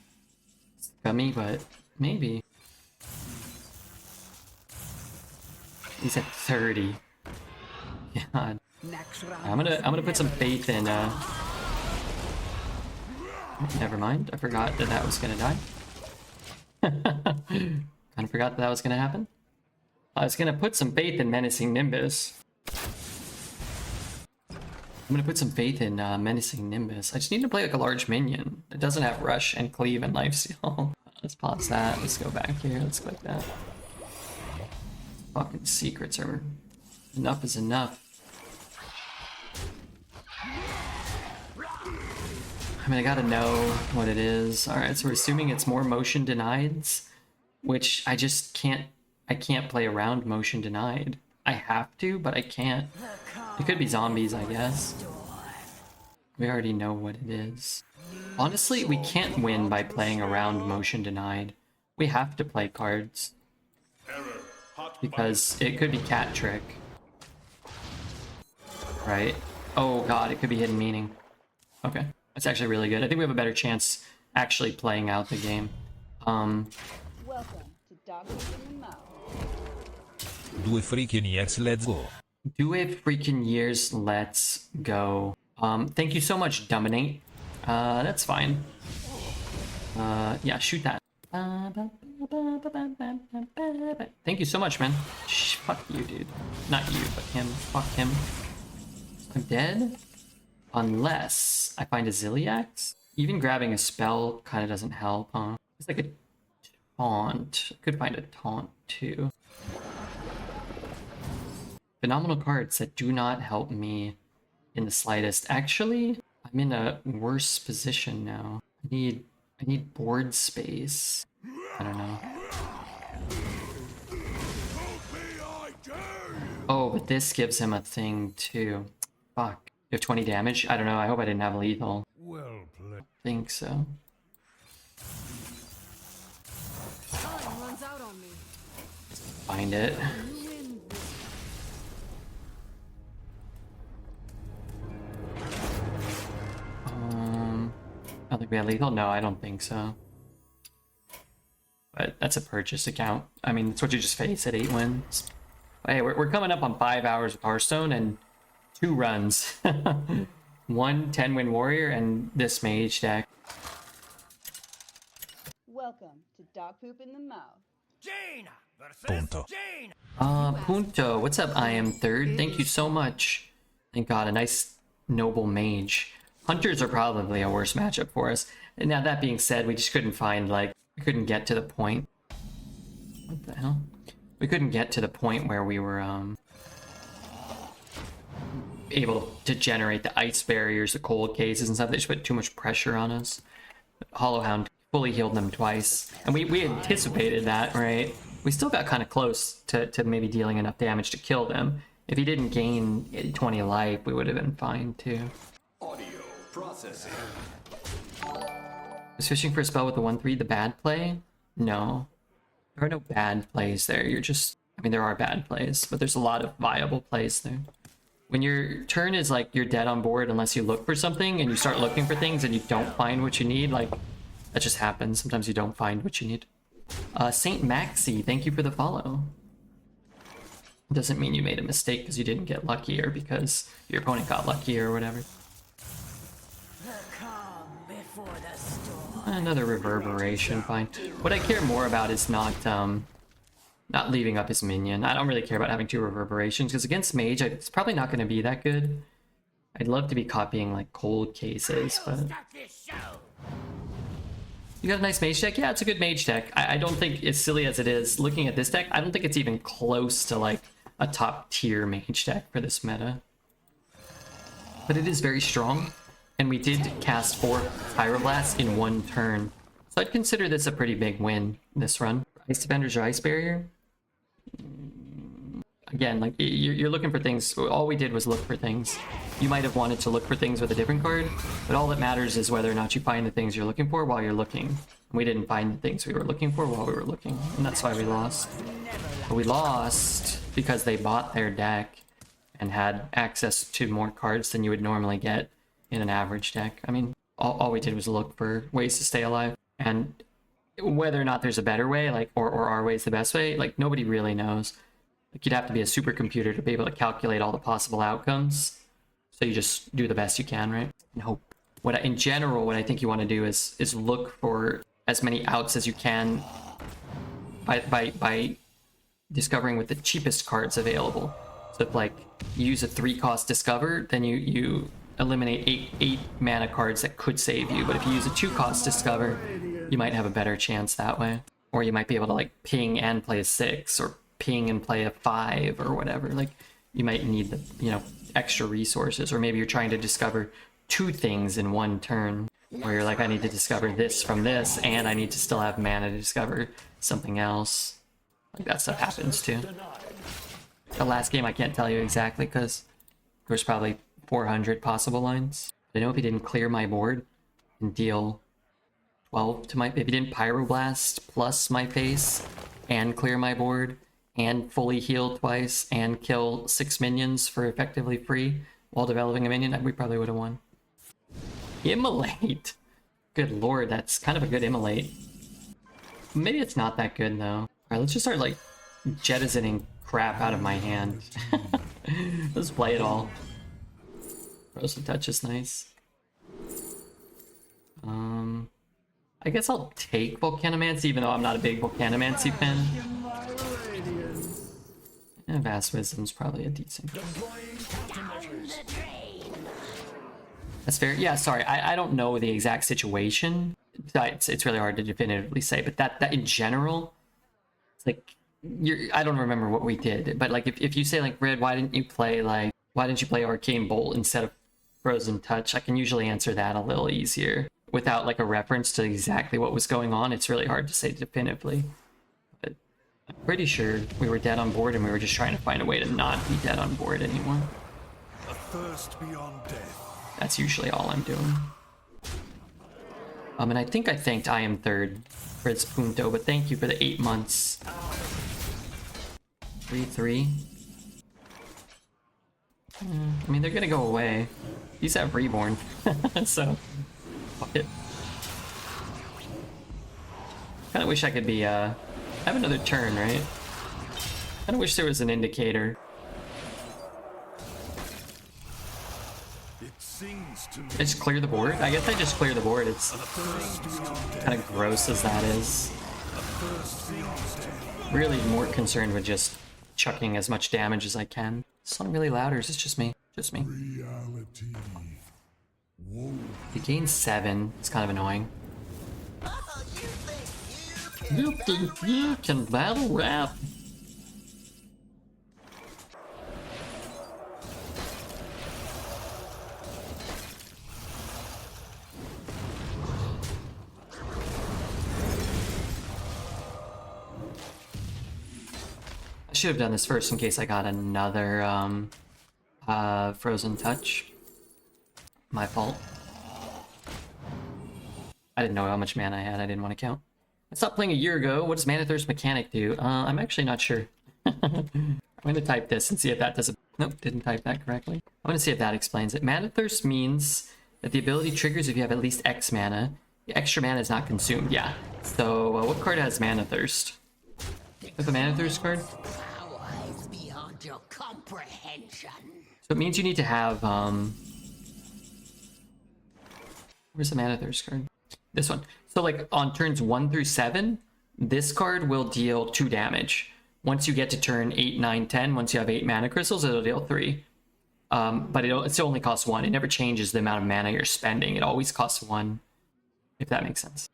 scummy, but maybe. He's at 30. God. I'm gonna put some faith in never mind, I forgot that that was gonna die. Kind of forgot that was gonna happen. I was gonna put some faith in Menacing Nimbus. I'm gonna put some faith in Menacing Nimbus. I just need to play like a large minion. It doesn't have Rush and Cleave and Lifesteal. Let's pause that. Let's go back here. Let's click that. Fucking secrets are... Enough is enough. I mean, I gotta know what it is. Alright, so we're assuming it's more motion denieds, which I just can't... I can't play around motion denied. I have to, but I can't. It could be zombies, I guess. We already know what it is. Honestly, we can't win by playing around motion denied. We have to play cards. Because it could be cat trick. Right? Oh god, it could be hidden meaning. Okay. That's actually really good. I think we have a better chance actually playing out the game. Welcome to Doctors in the Mouth. 2 freaking years, let's go. 2 freaking years, let's go. Thank you so much, Dominate. That's fine. Yeah, shoot that. Thank you so much, man. Shh, fuck you, dude. Not you, but him. Fuck him. I'm dead? Unless I find a Ziliax? Even grabbing a spell kind of doesn't help, huh? It's like a taunt. I could find a taunt, too. Phenomenal cards that do not help me in the slightest. Actually, I'm in a worse position now. I need board space. I don't know. I dare you! Oh, but this gives him a thing too. Fuck. You have 20 damage? I don't know. I hope I didn't have lethal. Well played. Think so. Time runs out on me. Find it. You win this. I don't think we had lethal. No, I don't think so. But that's a purchase account. I mean, it's what you just face at 8 wins. But hey, we're coming up on 5 hours of Hearthstone and 2 runs. 1 10-win warrior and this mage deck. Welcome to dog poop in the mouth. Jaina versus Punto. Jaina. Punto. What's up? I am third. Thank you so much. Thank God, a nice noble mage. Hunters are probably a worse matchup for us. And now that being said, we just couldn't find, like, we couldn't get to the point. What the hell? We couldn't get to the point where we were able to generate the ice barriers, the cold cases and stuff. They just put too much pressure on us. Hollowhound fully healed them twice. And we anticipated that, right? We still got kind of close to maybe dealing enough damage to kill them. If he didn't gain 20 life, we would have been fine too. Audio processing. Was fishing for a spell with the 1/3 the bad play? No. There are no bad plays there. You're just... I mean, there are bad plays, but there's a lot of viable plays there. When your turn is like you're dead on board unless you look for something and you start looking for things and you don't find what you need, like, that just happens. Sometimes you don't find what you need. Saint Maxi, thank you for the follow. Doesn't mean you made a mistake because you didn't get lucky or because your opponent got lucky or whatever. The calm before the storm. Another reverberation, fine. What I care more about is not leaving up his minion. I don't really care about having 2 reverberations because against Mage, it's probably not going to be that good. I'd love to be copying like cold cases, but you got a nice Mage deck? Yeah, it's a good Mage deck. I don't think, as silly as it is, looking at this deck, I don't think it's even close to like a top tier Mage deck for this meta. But it is very strong, and we did cast 4 Pyroblasts in 1 turn. So I'd consider this a pretty big win this run. Ice Defenders or Ice Barrier? Again, like, you're looking for things. All we did was look for things. You might have wanted to look for things with a different card, but all that matters is whether or not you find the things you're looking for while you're looking. We didn't find the things we were looking for while we were looking, and that's why we lost. But we lost because they bought their deck and had access to more cards than you would normally get in an average deck. I mean, all we did was look for ways to stay alive, and whether or not there's a better way, like, or our way is the best way, like, nobody really knows. Like, you'd have to be a supercomputer to be able to calculate all the possible outcomes. So you just do the best you can, right? And hope. In general, what I think you want to do is look for as many outs as you can by discovering with the cheapest cards available. So if, like, you use a 3-cost discover, then you eliminate 8 mana cards that could save you. But if you use a 2-cost discover, you might have a better chance that way. Or you might be able to, like, ping and play a 6, or ping and play a 5, or whatever. Like, you might need the, you know, extra resources. Or maybe you're trying to discover 2 things in 1 turn, where you're like, I need to discover this from this, and I need to still have mana to discover something else. Like, that stuff happens too. The last game I can't tell you exactly because there was probably 400 possible lines. I know if he didn't clear my board and deal 12 to my... If he didn't Pyroblast plus my face and clear my board and fully heal twice and kill 6 minions for effectively free while developing a minion, we probably would have won. Immolate! Good lord, that's kind of a good immolate. Maybe it's not that good though. Alright, let's just start like jettisoning crap out of my hand. Let's play it all. Frozen Touch is nice. I guess I'll take Volcanomancy, even though I'm not a big Volcanomancy fan. Yeah, Vast Wisdom's probably a decent. That's fair. Yeah, sorry, I don't know the exact situation. It's really hard to definitively say, but that in general, it's like, I don't remember what we did, but like if you say like, Red, why didn't you play Arcane Bolt instead of Frozen Touch? I can usually answer that a little easier. without like a reference to exactly what was going on, it's really hard to say definitively. But I'm pretty sure we were dead on board and we were just trying to find a way to not be dead on board anymore. A thirst beyond death. That's usually all I'm doing. And I think I thanked I Am Third for its punto, but thank you for the 8 months. 3-3. I mean, they're gonna go away. These have Reborn, so fuck it. Kinda wish I could be, have another turn, right? Kinda wish there was an indicator. It sings to me. I just clear the board? I guess I just clear the board. It's kind of gross as that is. Really more concerned with just chucking as much damage as I can. It's not really loud, or is it just me? Just me. Reality. You gain 7. It's kind of annoying. You think you can battle rap? I should have done this first in case I got another frozen touch. My fault. I didn't know how much mana I had. I didn't want to count. I stopped playing a year ago. What does Mana Thirst mechanic do? I'm actually not sure. I'm going to type this and see if that does it. Nope, didn't type that correctly. I'm going to see if that explains it. Mana Thirst means that the ability triggers if you have at least X mana. The extra mana is not consumed. Yeah. So what card has Mana Thirst? With the Mana Thirst card? Powers beyond your comprehension. So it means you need to have, where's the Mana Thirst card? This one. So like on turns 1 through 7, this card will deal 2 damage. Once you get to turn 8, 9, 10, once you have 8 mana crystals, it'll deal 3. But it still only costs 1. It never changes the amount of mana you're spending. It always costs 1, if that makes sense.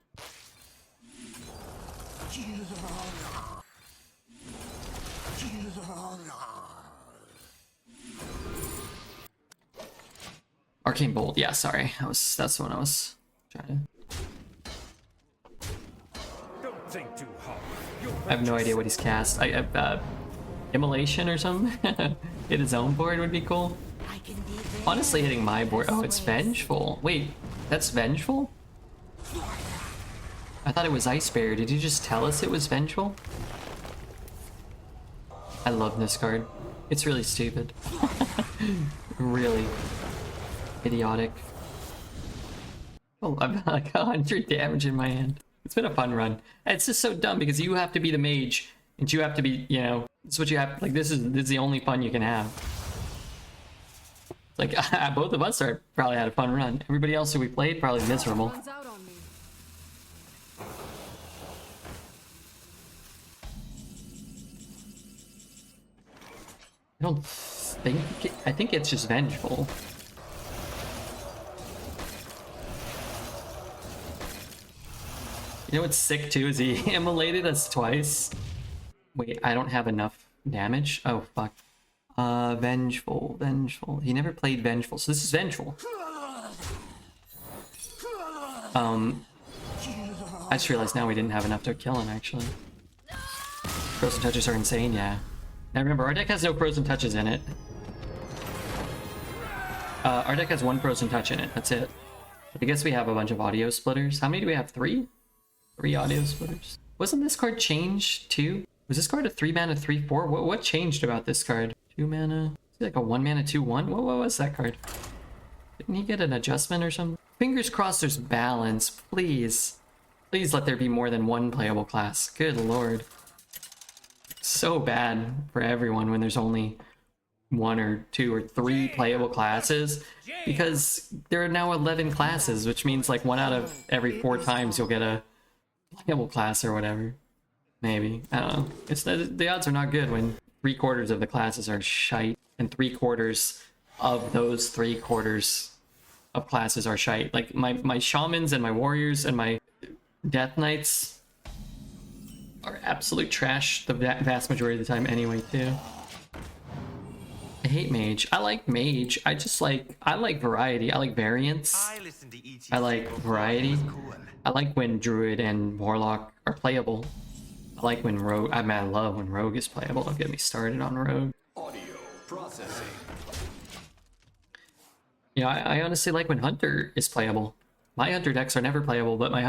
Arcane Bolt, yeah, sorry. That's the one I was trying to... Don't think too hard. I have no idea what he's cast. Immolation or something? Hit his own board would be cool. Honestly, hitting my board... Oh, it's Vengeful. Wait, that's Vengeful? I thought it was Ice Bear. Did you just tell us it was Vengeful? I love this card. It's really stupid. Really idiotic. Oh, I've got like 100 damage in my hand. It's been a fun run. It's just so dumb because you have to be the mage, and you have to be, you know, it's what you have. Like this is the only fun you can have. Like both of us are probably had a fun run. Everybody else who we played probably miserable. Runs out on me. I don't think I think it's just Vengeful. You know what's sick too is he immolated us twice. Wait, I don't have enough damage. Oh fuck. Vengeful. He never played Vengeful, so this is Vengeful. I just realized now we didn't have enough to kill him actually. Frozen touches are insane, yeah. Now remember, our deck has no frozen touches in it. Our deck has 1 frozen touch in it, that's it. I guess we have a bunch of audio splitters. How many do we have? 3? 3 audio splitters. Wasn't this card changed too? Was this card a 3 mana 3/4? What changed about this card? 2 mana? Is it like a 1 mana 2/1? What was that card? Didn't he get an adjustment or something? Fingers crossed there's balance, please. Please let there be more than 1 playable class. Good lord. So bad for everyone when there's only 1 or 2 or 3 playable classes, because there are now 11 classes, which means like 1 out of every 4 times you'll get a playable class or whatever. Maybe. I don't know. It's the odds are not good when 3/4 of the classes are shite and 3/4 of those 3/4 of classes are shite. Like my shamans and my warriors and my death knights are absolute trash the vast majority of the time anyway too. I hate Mage. I like Mage. I like variety. I like variance. I like variety. I like when Druid and Warlock are playable. I like when Rogue... I mean, I love when Rogue is playable. Don't get me started on Rogue. Audio processing. Yeah, I honestly like when Hunter is playable. My Hunter decks are never playable, but my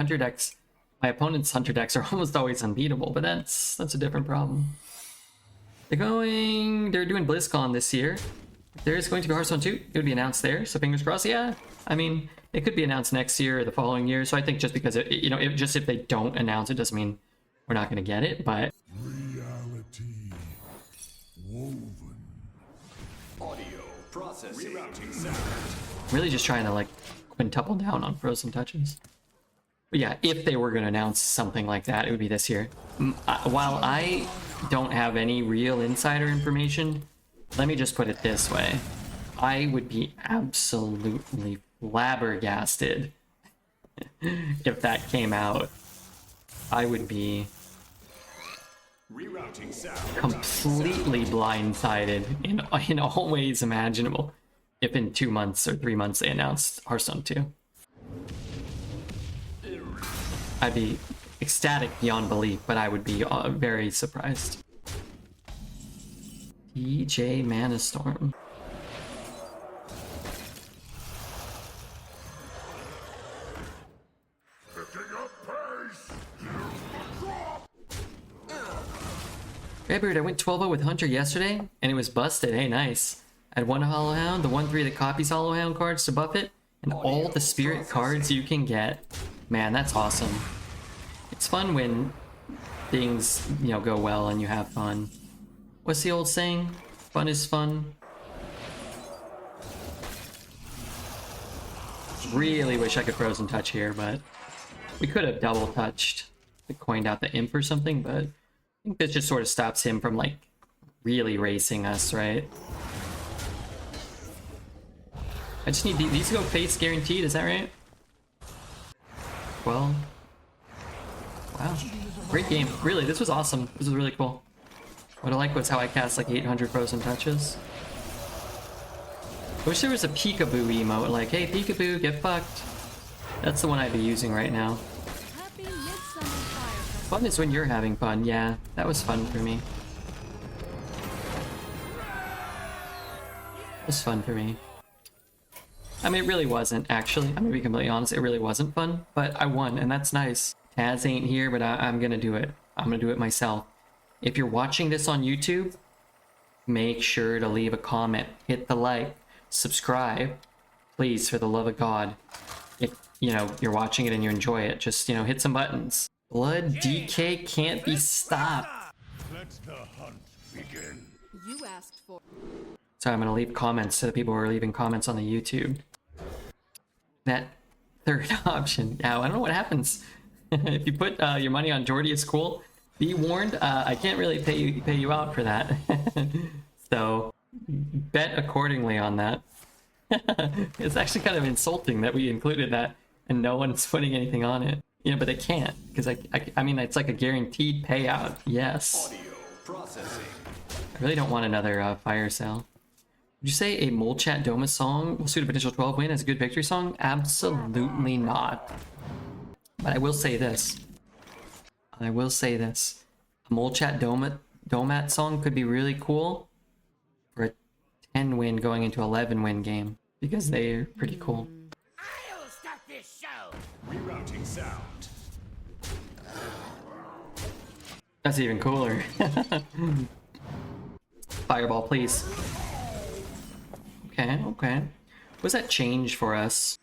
opponent's Hunter decks are almost always unbeatable, but that's a different problem. They're doing BlizzCon this year. There's going to be Hearthstone 2. It would be announced there, so fingers crossed. Yeah, I mean, it could be announced next year or the following year, so I think just because, if they don't announce it doesn't mean we're not going to get it, but... Reality woven. Audio processing. Rerouting sound. Really just trying to, like, quintuple down on Frozen Touches. But yeah, if they were going to announce something like that, it would be this year. While I don't have any real insider information, let me just put it this way. I would be absolutely flabbergasted if that came out. I would be Rerouting sound. completely blindsided in all ways imaginable if in 2 months or 3 months they announced Hearthstone 2. I'd be ecstatic beyond belief, but I would be very surprised. DJ Manastorm. Picking up pace. Redbeard, I went 12-0 with Hunter yesterday, and it was busted. Hey, nice. I had one Hollowhound, the 1/3 that copies Hollowhound cards to buff it, and all the spirit cards you can get. Man, that's awesome. It's fun when things, go well and you have fun. What's the old saying? Fun is fun. Really wish I could Frozen Touch here, but we could have double touched, coined out the imp or something, but I think this just sort of stops him from, like, really racing us, right? I just need these to go face guaranteed, is that right? Well, wow. Great game. Really, this was awesome. This was really cool. What I like was how I cast like 800 Frozen Touches. I wish there was a peekaboo emote, like, hey, peekaboo, get fucked. That's the one I'd be using right now. Happy Midsummer Fire. Fun is when you're having fun. Yeah, that was fun for me. It was fun for me. I mean, it really wasn't, actually. I'm gonna be completely honest, it really wasn't fun, but I won, and that's nice. Taz ain't here, but I'm gonna do it. I'm gonna do it myself. If you're watching this on YouTube, make sure to leave a comment, hit the like, subscribe, please, for the love of God. If, you're watching it and you enjoy it, just, hit some buttons. Blood DK can't be stopped. Let the hunt begin. You asked for. So I'm gonna leave comments to the people who are leaving comments on the YouTube. That third option. Now, I don't know what happens. If you put your money on Jordy, it's cool. Be warned, I can't really pay you out for that. So, bet accordingly on that. It's actually kind of insulting that we included that and no one's putting anything on it. But they can't, because I mean, it's like a guaranteed payout. Yes. Audio processing. I really don't want another fire sale. Would you say a Mole Chat Doma song will suit a potential 12 win as a good victory song? Absolutely not. But I will say this. A Mole Chat Domat song could be really cool for a 10 win going into 11 win game, because they're pretty cool. I'll start this show. Rerouting sound. That's even cooler. Fireball, please. Okay. What does that change for us?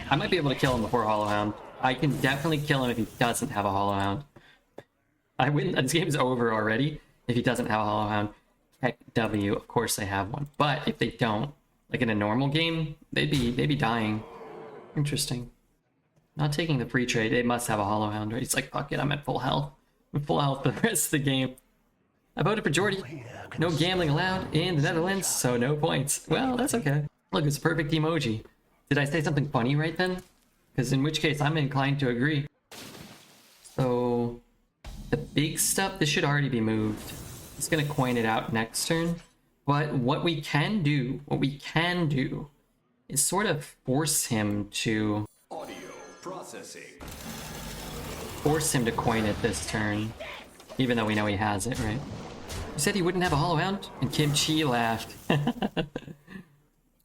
I might be able to kill him before Hollowhound. I can definitely kill him if he doesn't have a Hollowhound. I win. This game's over already if he doesn't have a Hollowhound. Heck, W, of course they have one. But if they don't, like in a normal game, they'd be dying. Interesting. Not taking the free trade. They must have a Hollowhound, right? He's like, fuck it, I'm at full health. I'm full health for the rest of the game. I voted for Jordy. No gambling allowed in the Netherlands, so no points. Well, that's okay. Look, it's a perfect emoji. Did I say something funny right then? Because in which case, I'm inclined to agree. So, the big stuff, this should already be moved. It's gonna coin it out next turn. But what we can do is sort of force him to coin it this turn. Even though we know he has it, right? You said he wouldn't have a Hollow Hound? And Kimchi laughed.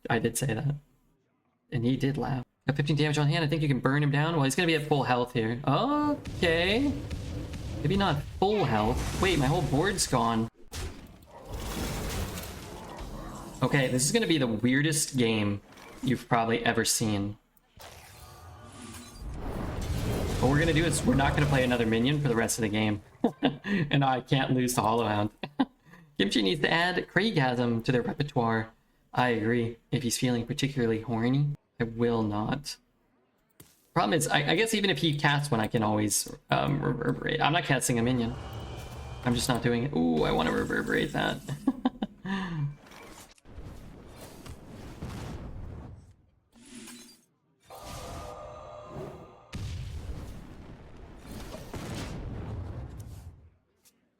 I did say that. And he did laugh. Got 15 damage on hand. I think you can burn him down. Well, he's gonna be at full health here. Okay. Maybe not full health. Wait, my whole board's gone. Okay, this is gonna be the weirdest game you've probably ever seen. What we're gonna do is we're not gonna play another minion for the rest of the game. And I can't lose to Hollow Hound. Kimchi needs to add Craigasm to their repertoire. I agree. If he's feeling particularly horny, I will not. Problem is, I guess even if he casts one, I can always reverberate. I'm not casting a minion. I'm just not doing it. Ooh, I want to reverberate that.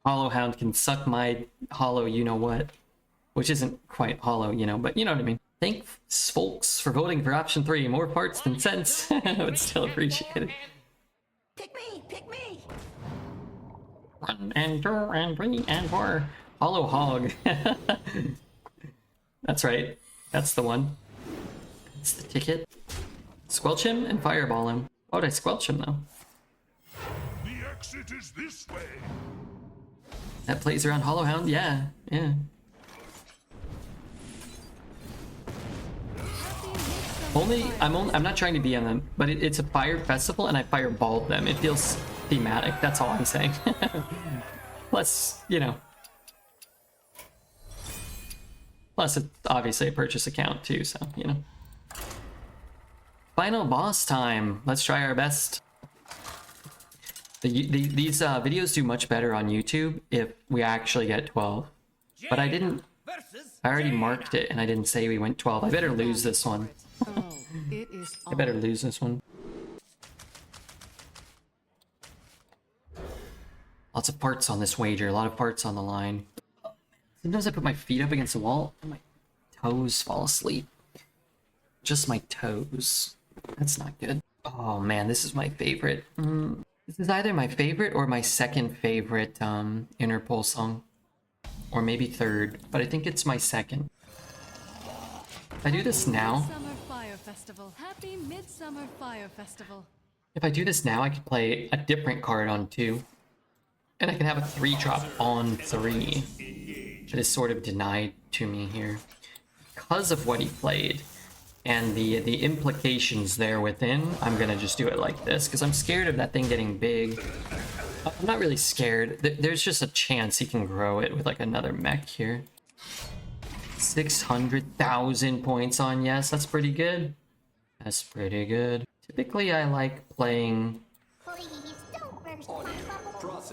Hollow Hound can suck my hollow you-know-what. Which isn't quite hollow, you know, but you know what I mean. Thanks, folks, for voting for option 3. More parts than cents. But still appreciated. Pick me! Pick me! 1 and 2 and 3 and 4. Hollow Hog. That's right. That's the one. That's the ticket. Squelch him and fireball him. Why would I squelch him, though? The exit is this way. That plays around Hollow Hound? Yeah. I'm not trying to be on them, but it's a fire festival and I fireballed them. It feels thematic, that's all I'm saying. Plus, you know. Plus, it's obviously a purchase account too, so, you know. Final boss time. Let's try our best. These videos do much better on YouTube if we actually get 12. But I didn't... I already marked it and I didn't say we went 12. I better lose this one. I better lose this one. Lots of parts on this wager. A lot of parts on the line. Sometimes I put my feet up against the wall and my toes fall asleep. Just my toes. That's not good. Oh man, this is my favorite. This is either my favorite or my second favorite Interpol song. Or maybe third, but I think it's my second. If I do this now... Midsummer Fire Festival. Happy Midsummer Fire Festival. If I do this now, I could play a different card on 2. And I can have a 3-drop on 3. That is sort of denied to me here. Because of what he played. And the implications there within, I'm gonna just do it like this. Because I'm scared of that thing getting big. I'm not really scared. There's just a chance he can grow it with like another mech here. 600,000 points on yes, that's pretty good. That's pretty good. Typically I like playing... Please don't burst my bubble.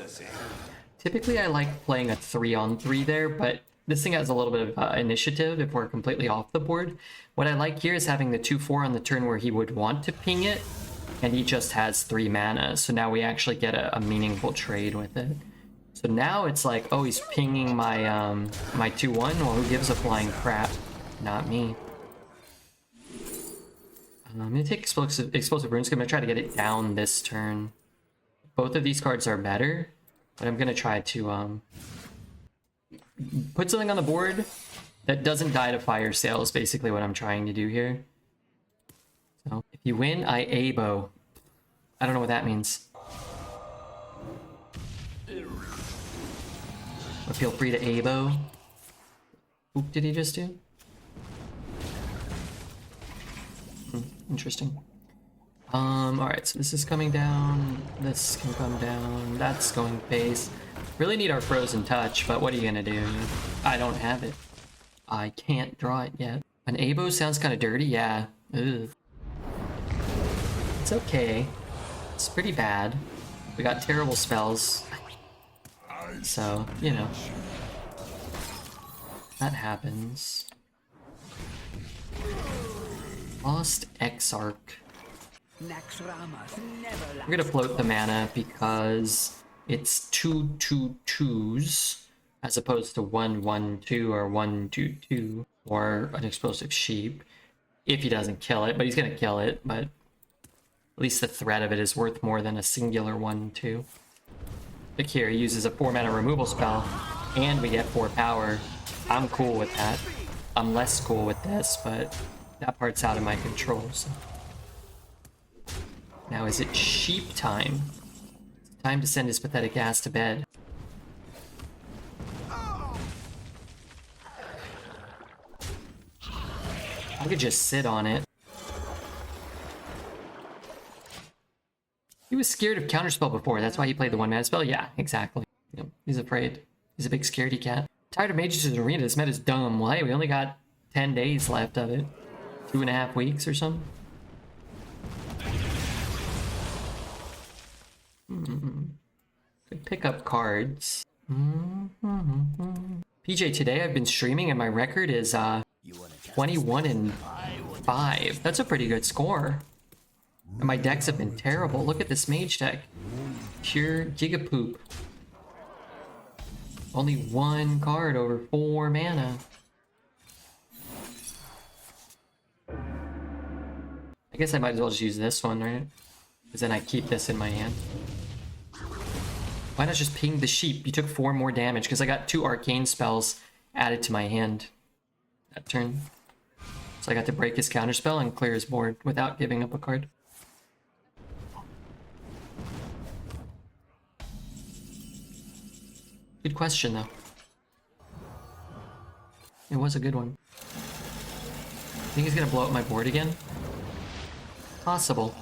Typically I like playing a 3-on-3 there, but this thing has a little bit of initiative if we're completely off the board. What I like here is having the 2-4 on the turn where he would want to ping it, and he just has 3 mana, so now we actually get a meaningful trade with it. So now it's like, oh, he's pinging my my 2-1, well, who gives a flying crap? Not me. I'm gonna take Explosive Runes. I'm gonna try to get it down this turn. Both of these cards are better, but I'm gonna try to put something on the board that doesn't die to fire sale is basically what I'm trying to do here. So if you win, I ABO. I don't know what that means. But feel free to ABO. Oop, did he just do? Interesting. Alright, so this is coming down. This can come down. That's going face. Really need our Frozen Touch, but what are you gonna do? I don't have it. I can't draw it yet. An ABO sounds kind of dirty, yeah. Ugh. It's okay. It's pretty bad. We got terrible spells. So, you know. That happens. Lost Exarch. We're gonna float the mana because it's 2/2/2s as opposed to 1/1/2 or 1/2/2 or an explosive sheep. If he doesn't kill it, but he's gonna kill it, but at least the threat of it is worth more than a singular 1/2. Look here, he uses a 4-mana removal spell, and we get 4 power. I'm cool with that. I'm less cool with this, but that part's out of my control. So. Now is it sheep time? Time to send his pathetic ass to bed. I could just sit on it. He was scared of counterspell before, that's why he played the 1-mana spell? Yeah, exactly. Yep, he's afraid. He's a big scaredy cat. Tired of Mages in Arena, this meta's dumb. Well, hey, we only got 10 days left of it. 2.5 weeks or something. Could pick up cards. PJ, today I've been streaming and my record is 21-5. That's a pretty good score. And my decks have been terrible. Look at this mage deck. Pure gigapoop. Only 1 card over 4 mana. I guess I might as well just use this one, right? Because then I keep this in my hand. Why not just ping the sheep? You took 4 more damage because I got 2 arcane spells added to my hand that turn. So I got to break his counterspell and clear his board without giving up a card. Good question, though. It was a good one. Think he's gonna blow up my board again? Possible.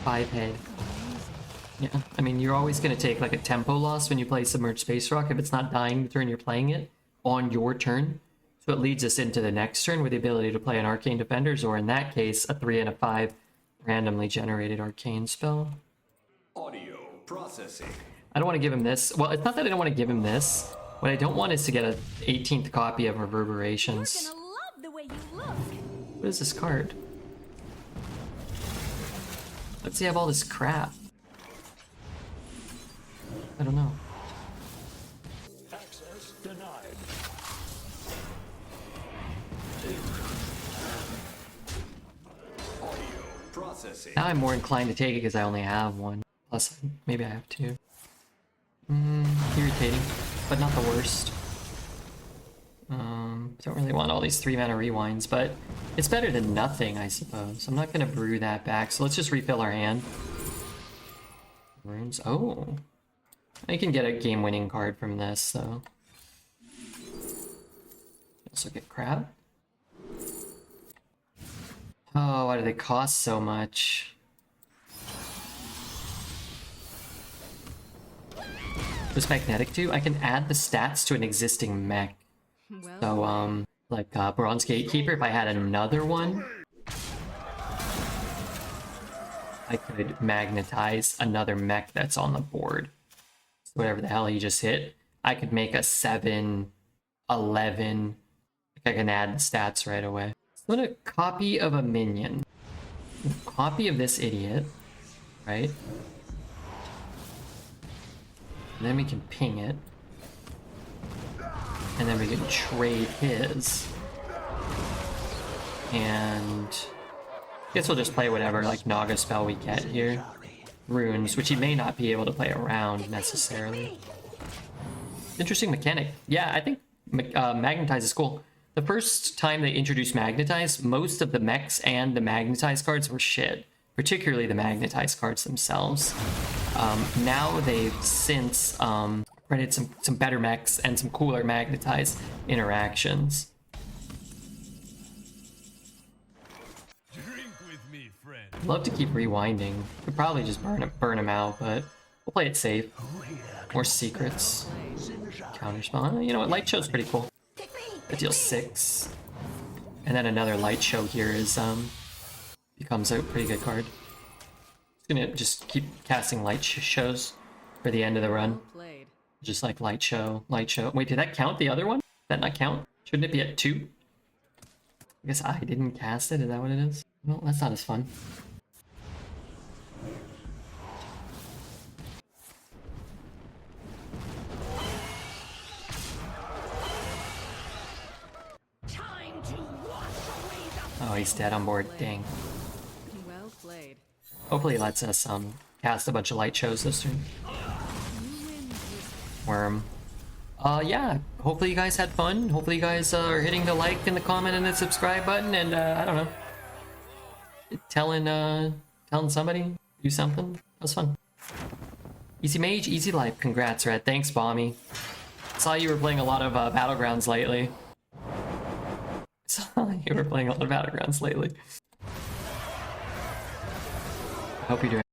5 head. Yeah, I mean, you're always gonna take like a tempo loss when you play Submerged Space Rock if it's not dying the turn you're playing it on your turn. So it leads us into the next turn with the ability to play an Arcane Defenders, or in that case, a 3 and a 5 randomly generated arcane spell. Audio processing. I don't want to give him this. Well, it's not that I don't want to give him this. What I don't want is to get an 18th copy of Reverberations. You're gonna love the way you look. What is this card? Let's see, I have all this crap. I don't know. Access denied. Audio processing. Now I'm more inclined to take it because I only have 1. Plus, maybe I have 2. Irritating, but not the worst. Don't really want all these 3-mana rewinds, but it's better than nothing, I suppose. I'm not gonna brew that back, so let's just refill our hand. Runes. Oh, I can get a game-winning card from this, so. Also get crab. Oh, why do they cost so much? What's magnetic do? I can add the stats to an existing mech. Well, So, like Bronze Gatekeeper, if I had another one, I could magnetize another mech that's on the board. So whatever the hell he just hit, I could make a 7, 11. I can add the stats right away. So a copy of a minion. A copy of this idiot, right? And then we can ping it. And then we can trade his. And I guess we'll just play whatever like Naga spell we get here. Runes, which he may not be able to play around necessarily. Interesting mechanic. Yeah, I think Magnetize is cool. The first time they introduced Magnetize, most of the mechs and the Magnetize cards were shit. Particularly the Magnetize cards themselves. Now they've since printed some better mechs and some cooler Magnetize interactions. Drink with me, friend. I'd love to keep rewinding. Could probably just burn him out, but we'll play it safe. More secrets. Counterspell. You know what? Light Show's pretty cool. That deals 6. And then another Light Show here is becomes a pretty good card. It's gonna just keep casting Light Shows for the end of the run. played. Just like Light Show, Light Show. Wait, did that count the other one? Did that not count? Shouldn't it be at 2? I guess I didn't cast it. Is that what it is? Well, that's not as fun. he's dead on board. Dang. Well played. Hopefully he lets us cast a bunch of light shows this turn. Worm. Yeah, hopefully you guys had fun. Hopefully you guys are hitting the like and the comment and the subscribe button, and I don't know, telling somebody, do something. That was fun. Easy Mage, easy life. Congrats, Red. Thanks, Bommy. Saw you were playing a lot of Battlegrounds lately. Saw you were playing a lot of Battlegrounds lately. Hope you're doing